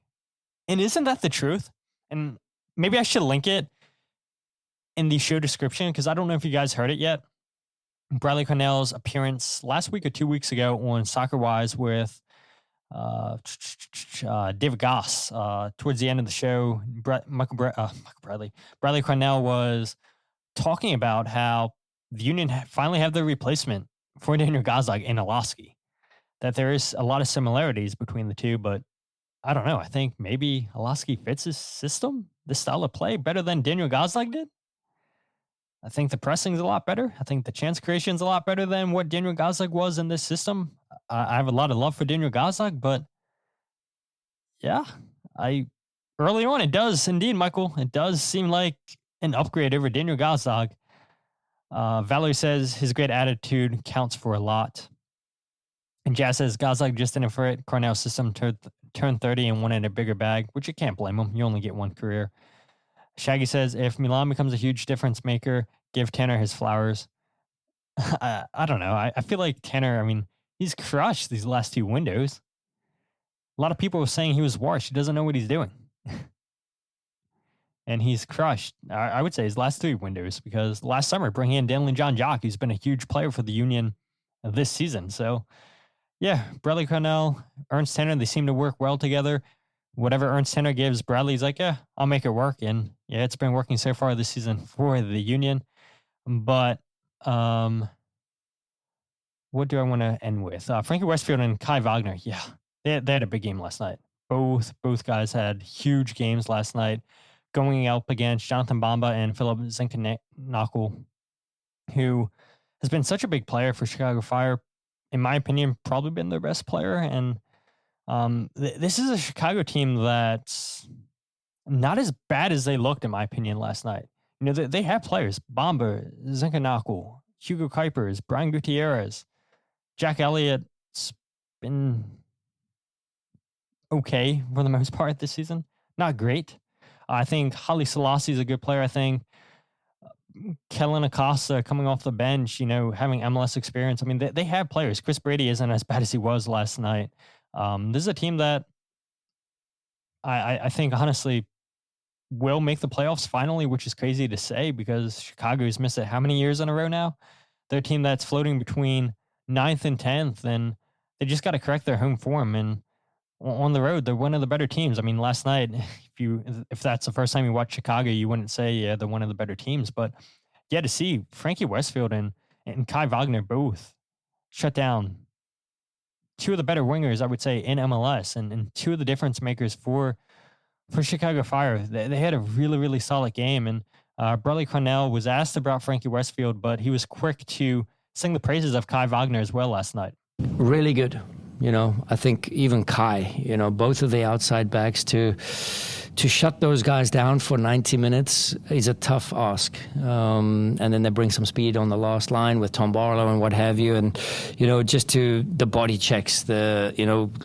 And isn't that the truth? And maybe I should link it in the show description, because I don't know if you guys heard it yet. Bradley Carnell's appearance last week or 2 weeks ago on Soccer Wise with David Goss. Towards the end of the show, Bradley Carnell was talking about how the Union finally have the replacement for Daniel Gazdag and Iloski. That there is a lot of similarities between the two, but I don't know. I think maybe Iloski fits his system, the style of play, better than Daniel Gazdag did. I think the pressing's a lot better. I think the chance creation's a lot better than what Daniel Gazdag was in this system. I have a lot of love for Daniel Gazdag, but yeah, early on it does indeed, Michael. It does seem like an upgrade over Daniel Gazdag. Valerie says his great attitude counts for a lot. And Jazz says Gazdag just didn't for it. Carnell's system turned 30 and wanted a bigger bag, which you can't blame him. You only get one career. Shaggy says, if Milan becomes a huge difference maker, give Tanner his flowers. I don't know. I feel like Tanner, he's crushed these last two windows. A lot of people were saying he was washed. He doesn't know what he's doing. And he's crushed, I would say, his last three windows, because last summer, bringing in Danley Jean Jacques, who's been a huge player for the Union this season. So Yeah, Bradley Carnell, Ernst Tanner, they seem to work well together. Whatever Ernst Tanner gives, Bradley's like, yeah, I'll make it work. And yeah, it's been working so far this season for the Union. But what do I want to end with? Frankie Westfield and Kai Wagner. Yeah, they had a big game last night. Both guys had huge games last night, going up against Jonathan Bamba and Phillip Zinckernagel, who has been such a big player for Chicago Fire. In my opinion, probably been their best player. And this is a Chicago team that's not as bad as they looked, in my opinion, last night. You know, they have players: Bamba, Zinckernagel, Hugo Kuipers, Brian Gutierrez, Jack Elliott's been okay for the most part this season. Not great. I think Haile Selassie is a good player. I think Kellen Acosta coming off the bench, you know, having MLS experience. I mean, they have players. Chris Brady isn't as bad as he was last night. This is a team that I think honestly will make the playoffs finally, which is crazy to say because Chicago's missed it how many years in a row now? They're a team that's floating between 9th and 10th, and they just got to correct their home form. And on the road, they're one of the better teams. I mean, last night, if that's the first time you watch Chicago, you wouldn't say, yeah, they're one of the better teams. But yeah, to see Frankie Westfield and Kai Wagner both shut down two of the better wingers, I would say, in MLS and two of the difference makers for Chicago Fire. They had a really, really solid game. And Bradley Carnell was asked about Frankie Westfield, but he was quick to sing the praises of Kai Wagner as well last night. Really good. You know, I think even Kai, you know, both of the outside backs to shut those guys down for 90 minutes is a tough ask. And then they bring some speed on the last line with Tom Barlow and what have you. And, you know, just to the body checks,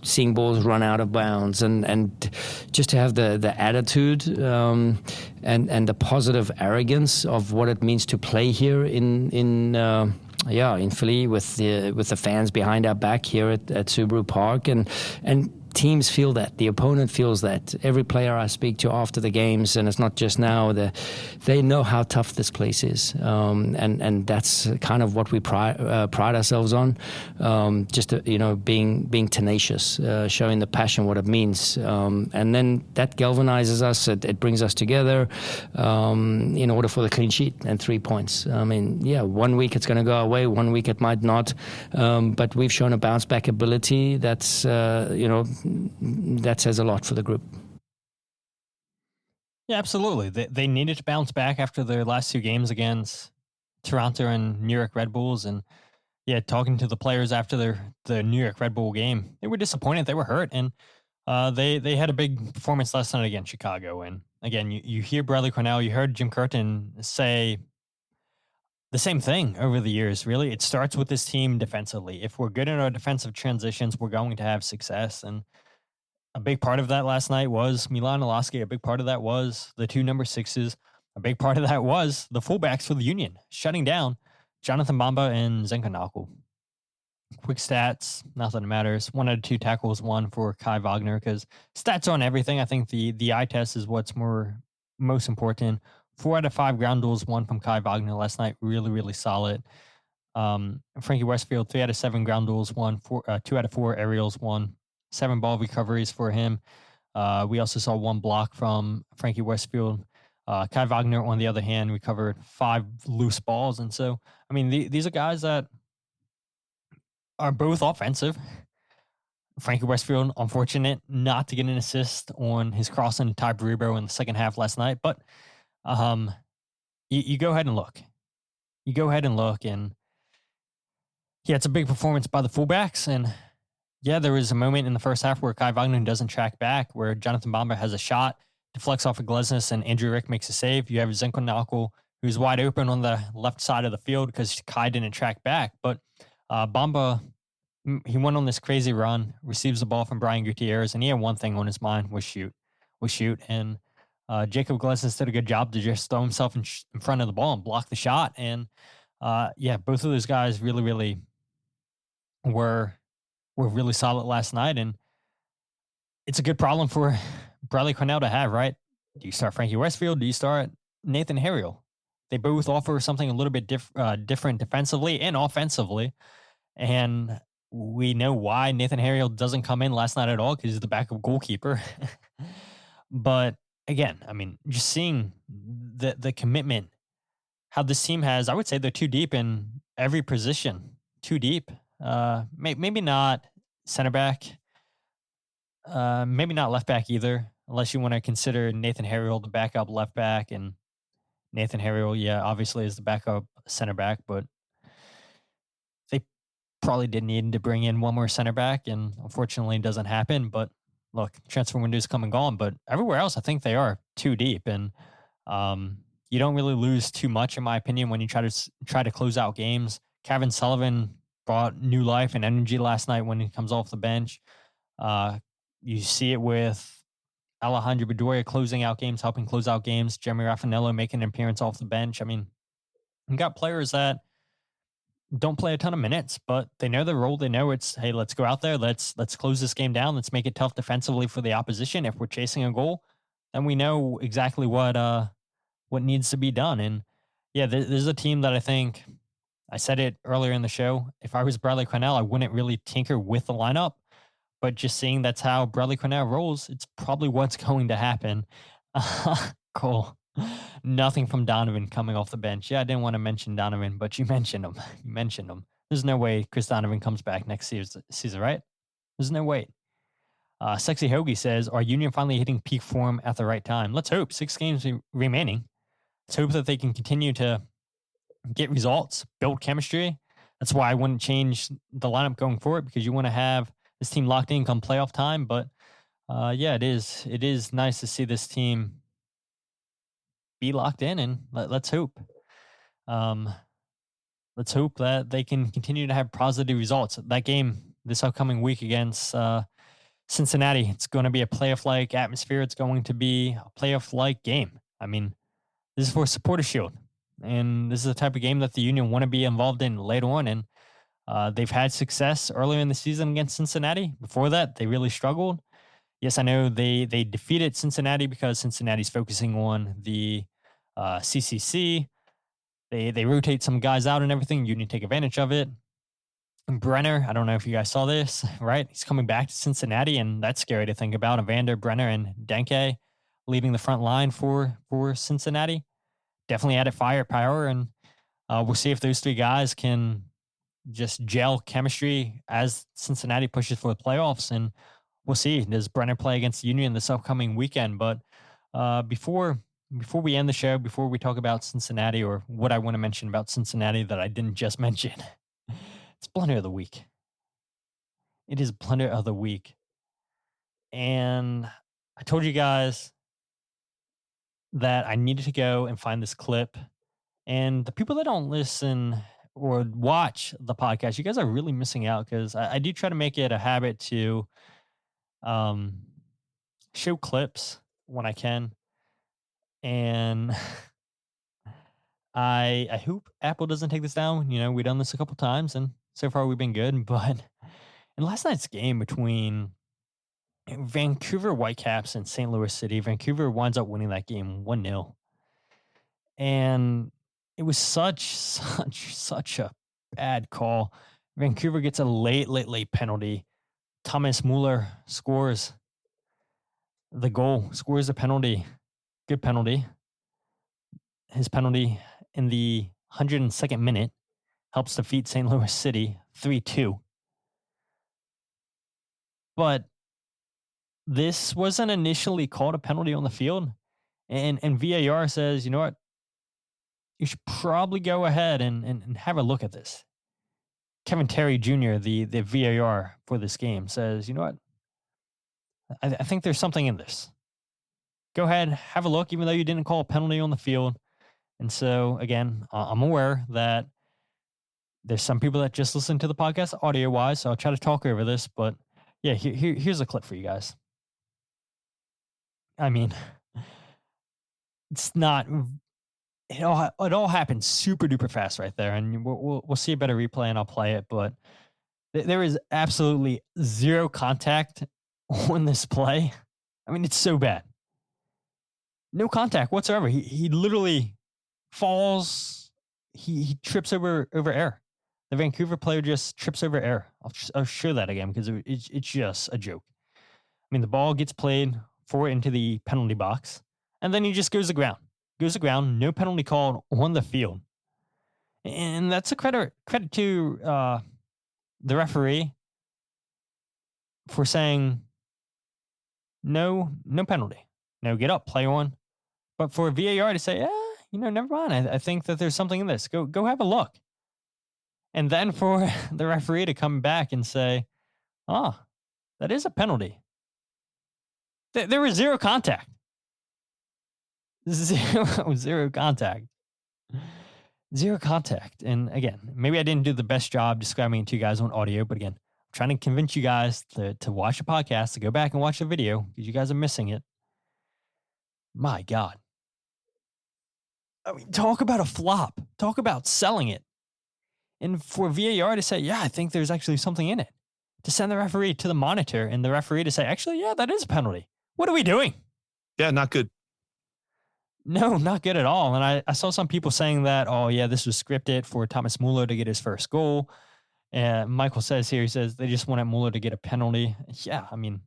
seeing balls run out of bounds and just to have the attitude and the positive arrogance of what it means to play here in Philly with the fans behind our back here at Subaru Park, and teams feel that, the opponent feels that. Every player I speak to after the games, and it's not just now, they know how tough this place is, and that's kind of what we pride ourselves on. Being tenacious, showing the passion, what it means, and then that galvanizes us. It brings us together in order for the clean sheet and 3 points. I mean, 1 week it's going to go away, 1 week it might not, but we've shown a bounce back ability that's that says a lot for the group. Yeah, absolutely. They needed to bounce back after their last two games against Toronto and New York Red Bulls. And yeah, talking to the players after the New York Red Bull game, they were disappointed. They were hurt. And they had a big performance last night against Chicago. And again, you hear Bradley Carnell, you heard Jim Curtin say the same thing over the years, really. It starts with this team defensively. If we're good in our defensive transitions, we're going to have success. And a big part of that last night was Milan Iloski. A big part of that was the two number sixes. A big part of that was the fullbacks for the Union, shutting down Jonathan Bamba and Zinckernagel. Quick stats, nothing matters. 1 out of 2 tackles, 1 for Kai Wagner, because stats on everything. I think the eye test is what's most important. 4 out of 5 ground duels, 1 from Kai Wagner last night. Really, really solid. Frankie Westfield, 3 out of 7 ground duels, 2 out of 4 aerials, 1. 7 ball recoveries for him. We also saw 1 block from Frankie Westfield. Kai Wagner, on the other hand, recovered 5 loose balls. And so, I mean, these are guys that are both offensive. Frankie Westfield, unfortunate not to get an assist on his cross into Tai Baribo in the second half last night. But you go ahead and look. And yeah, it's a big performance by the fullbacks. And yeah, there was a moment in the first half where Kai Wagner doesn't track back, where Jonathan Bamba has a shot, deflects off of Glesnes, and Andrew Rick makes a save. You have Zinckernagel, who's wide open on the left side of the field because Kai didn't track back. But Bamba, he went on this crazy run, receives the ball from Brian Gutierrez, and he had one thing on his mind, was shoot. And Jacob Glesnes did a good job to just throw himself in front of the ball and block the shot. And both of those guys really, really were really solid last night. And it's a good problem for Bradley Carnell to have, right? Do you start Frankie Westfield? Do you start Nathan Harriel? They both offer something a little bit different defensively and offensively. And We know why Nathan Harriel doesn't come in last night at all because he's the backup goalkeeper. But again, I mean, just seeing the commitment, how this team has, I would say they're too deep in every position. Too deep. Maybe not center back. Maybe not left back either, unless you want to consider Nathan Harriel the backup left back, and Nathan Harriel, yeah, obviously is the backup center back, but they probably did need to bring in one more center back, and unfortunately it doesn't happen. But look, transfer window's come and gone, but everywhere else I think they are too deep, and you don't really lose too much, in my opinion, when you try to close out games. Kevin Sullivan brought new life and energy last night when he comes off the bench. You see it with Alejandro Bedoya closing out games, helping close out games. Jeremy Raffanello making an appearance off the bench. I mean, you got players that don't play a ton of minutes, but they know their role. They know it's, hey, let's go out there. Let's close this game down. Let's make it tough defensively for the opposition. If we're chasing a goal, then we know exactly what needs to be done. And yeah, this is a team that I think, I said it earlier in the show, if I was Bradley Carnell, I wouldn't really tinker with the lineup. But just seeing that's how Bradley Carnell rolls, it's probably what's going to happen. Cool. Nothing from Donovan coming off the bench. Yeah, I didn't want to mention Donovan, but you mentioned him. You mentioned him. There's no way Chris Donovan comes back next season, right? There's no way. Sexy Hoagie says, are Union finally hitting peak form at the right time? Let's hope. 6 games remaining. Let's hope that they can continue to get results, build chemistry. That's why I wouldn't change the lineup going forward, because you want to have this team locked in come playoff time. But yeah, it is nice to see this team be locked in, and let's hope. Let's hope that they can continue to have positive results. That game this upcoming week against Cincinnati, it's going to be a playoff-like atmosphere. It's going to be a playoff-like game. I mean, this is for Supporter Shield, and this is the type of game that the Union want to be involved in later on. And they've had success earlier in the season against Cincinnati. Before that, they really struggled. Yes, I know they defeated Cincinnati because Cincinnati's focusing on the CCC. They rotate some guys out and everything. You need to take advantage of it. And Brenner, I don't know if you guys saw this, right? He's coming back to Cincinnati, and that's scary to think about. Evander, Brenner, and Denke leading the front line for Cincinnati. Definitely added firepower, and we'll see if those 3 guys can just gel chemistry as Cincinnati pushes for the playoffs. And we'll see, does Brenner play against the Union this upcoming weekend? But before we end the show, before we talk about Cincinnati, or what I want to mention about Cincinnati that I didn't just mention, it's Blunder of the Week. It is Blunder of the Week. And I told you guys that I needed to go and find this clip. And the people that don't listen or watch the podcast, you guys are really missing out, because I do try to make it a habit to show clips when I can. And I hope Apple doesn't take this down. You know, we've done this a couple times, and so far we've been good. But in last night's game between Vancouver Whitecaps and St. Louis City, Vancouver winds up winning that game 1-0. And it was such a bad call. Vancouver gets a late penalty. Thomas Muller scores the goal, scores a penalty. Good penalty. His penalty in the 102nd minute helps defeat St. Louis City 3-2. But this wasn't initially called a penalty on the field. And VAR says, you know what? You should probably go ahead and have a look at this. Kevin Terry Jr., the VAR for this game, says, you know what? I think there's something in this. Go ahead, have a look, even though you didn't call a penalty on the field. And so, again, I'm aware that there's some people that just listen to the podcast audio-wise, so I'll try to talk over this. But, yeah, here's a clip for you guys. I mean, it's not... It all happened super duper fast right there, and we'll see a better replay, and I'll play it. But there is absolutely zero contact on this play. I mean, it's so bad. No contact whatsoever. He literally falls. He trips over air. The Vancouver player just trips over error. I'll show that again because it's just a joke. I mean, the ball gets played forward into the penalty box, and then he just goes to ground. No penalty called on the field. And that's a credit to the referee for saying no penalty. No, get up, play on. But for VAR to say, never mind. I think that there's something in this. Go have a look. And then for the referee to come back and say, that is a penalty. There was zero contact. Zero contact. Zero contact. And again, maybe I didn't do the best job describing it to you guys on audio, but again, I'm trying to convince you guys to watch the podcast, to go back and watch the video, because you guys are missing it. My God. I mean, talk about a flop. Talk about selling it. And for VAR to say, I think there's actually something in it. To send the referee to the monitor and the referee to say, actually, that is a penalty. What are we doing? Yeah, not good. No, not good at all. And I saw some people saying that, this was scripted for Thomas Muller to get his first goal. And Michael says here, he says they just wanted Muller to get a penalty. Yeah, I mean,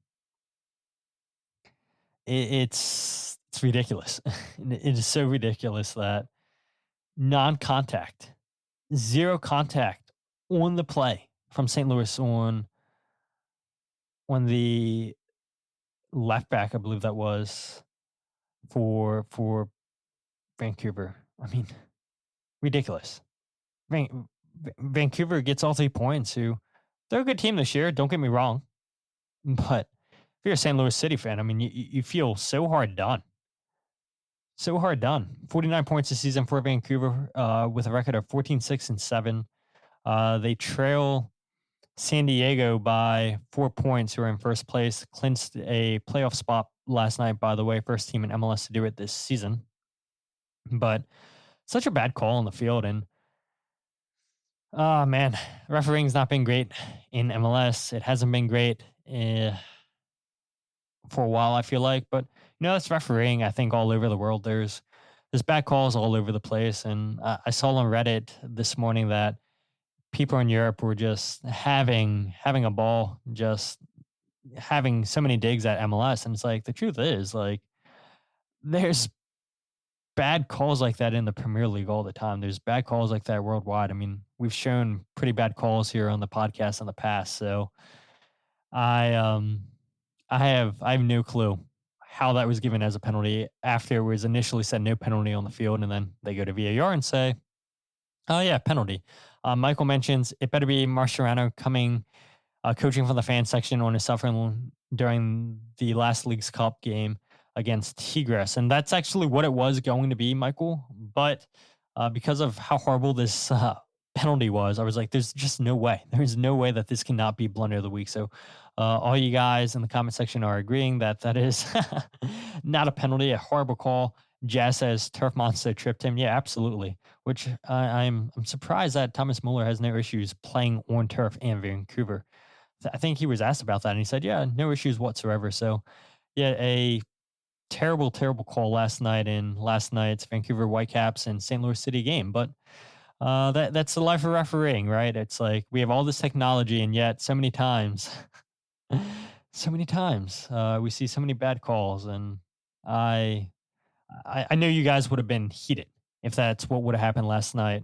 it's ridiculous. It is so ridiculous that non-contact, zero contact on the play from St. Louis on the left back, I believe that was, for Vancouver. I mean, ridiculous. Vancouver gets all 3 points. They're a good team this year, don't get me wrong. But if you're a St. Louis City fan, I mean, you feel so hard done. So hard done. 49 points this season for Vancouver with a record of 14-6-7. They trail San Diego by 4 points, who are in first place. Clinched a playoff spot last night, by the way. First team in MLS to do it this season. But such a bad call on the field. And, man, refereeing's not been great in MLS. It hasn't been great for a while, I feel like. But, that's refereeing, I think, all over the world. There's bad calls all over the place. And I saw on Reddit this morning that people in Europe were just having a ball, just having so many digs at MLS. And it's like, the truth is, like, there's bad calls like that in the Premier League all the time. There's bad calls like that worldwide. I mean, we've shown pretty bad calls here on the podcast in the past. So I have no clue how that was given as a penalty after it was initially said no penalty on the field. And then they go to VAR and say, penalty. Michael mentions it better be Mascherano coaching from the fan section on his suffering during the last League's Cup game against Tigres. And that's actually what it was going to be, Michael. But because of how horrible this penalty was, I was like, there's just no way. There's no way that this cannot be Blunder of the Week. So all you guys in the comment section are agreeing that is not a penalty, a horrible call. Jazz says Turf Monster tripped him. Yeah, absolutely. Which I'm surprised that Thomas Muller has no issues playing on turf in Vancouver. I think he was asked about that, and he said, no issues whatsoever. So, a terrible, terrible call last night in last night's Vancouver Whitecaps and St. Louis City game. But that's the life of refereeing, right? It's like we have all this technology, and yet so many times, we see so many bad calls. And I know you guys would have been heated if that's what would have happened last night,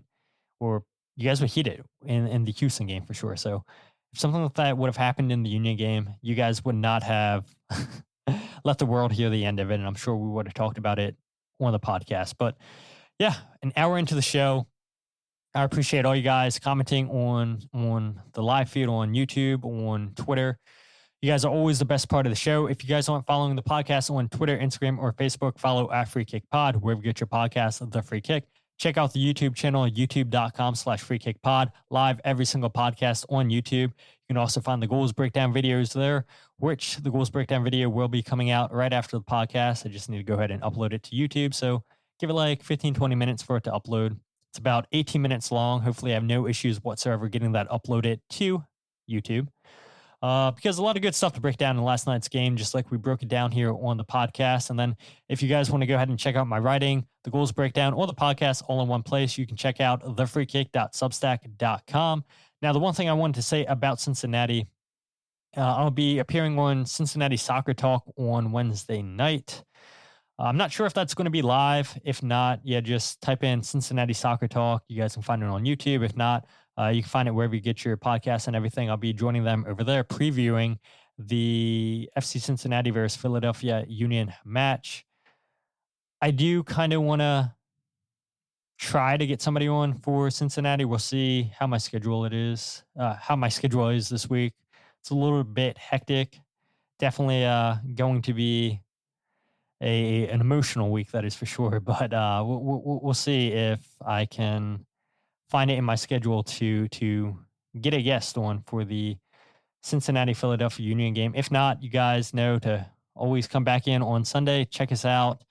or you guys were heated in the Houston game for sure. So if something like that would have happened in the Union game, you guys would not have let the world hear the end of it. And I'm sure we would have talked about it on the podcast. But an hour into the show, I appreciate all you guys commenting on the live feed on YouTube, on Twitter. You guys are always the best part of the show. If you guys aren't following the podcast on Twitter, Instagram, or Facebook, follow at Free Kick Pod, wherever you get your podcast, The Free Kick. Check out the YouTube channel, youtube.com/freekickpod, live every single podcast on YouTube. You can also find the goals breakdown videos there, which the goals breakdown video will be coming out right after the podcast. I just need to go ahead and upload it to YouTube. So give it like 15, 20 minutes for it to upload. It's about 18 minutes long. Hopefully I have no issues whatsoever getting that uploaded to YouTube. because a lot of good stuff to break down in last night's game, just like we broke it down here on the podcast. And then if you guys want to go ahead and check out my writing, the goals breakdown, or the podcast all in one place, you can check out thefreekick.substack.com. Now, the one thing I wanted to say about Cincinnati, I'll be appearing on Cincinnati Soccer Talk on Wednesday night. I'm not sure if that's going to be live. If not, yeah, just type in Cincinnati Soccer Talk. You guys can find it on YouTube. If not, you can find it wherever you get your podcasts and everything. I'll be joining them over there, previewing the FC Cincinnati versus Philadelphia Union match. I do kind of want to try to get somebody on for Cincinnati. We'll see how my schedule is this week. It's a little bit hectic. Definitely going to be an emotional week, that is for sure. But we'll see if I can find it in my schedule to get a guest on for the Cincinnati Philadelphia Union game. If not, you guys know to always come back in on Sunday. Check us out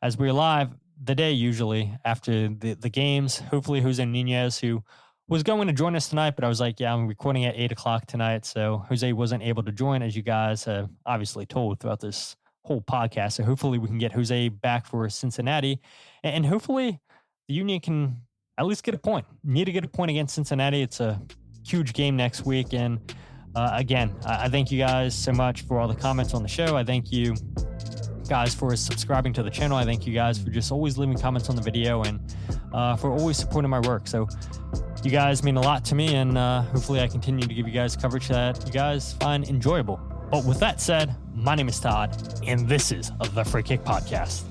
as we're live the day usually after the games. Hopefully Jose Nunez, who was going to join us tonight, but I was like, yeah, I'm recording at 8 o'clock tonight. So Jose wasn't able to join, as you guys have obviously told throughout this whole podcast. So hopefully we can get Jose back for Cincinnati, and hopefully the Union can at least get a point. Need to get a point against Cincinnati. It's a huge game next week. And again, I thank you guys so much for all the comments on the show. I thank you guys for subscribing to the channel. I thank you guys for just always leaving comments on the video and for always supporting my work. So you guys mean a lot to me, and hopefully I continue to give you guys coverage that you guys find enjoyable. But with that said, my name is Todd, and this is the Free Kick Podcast.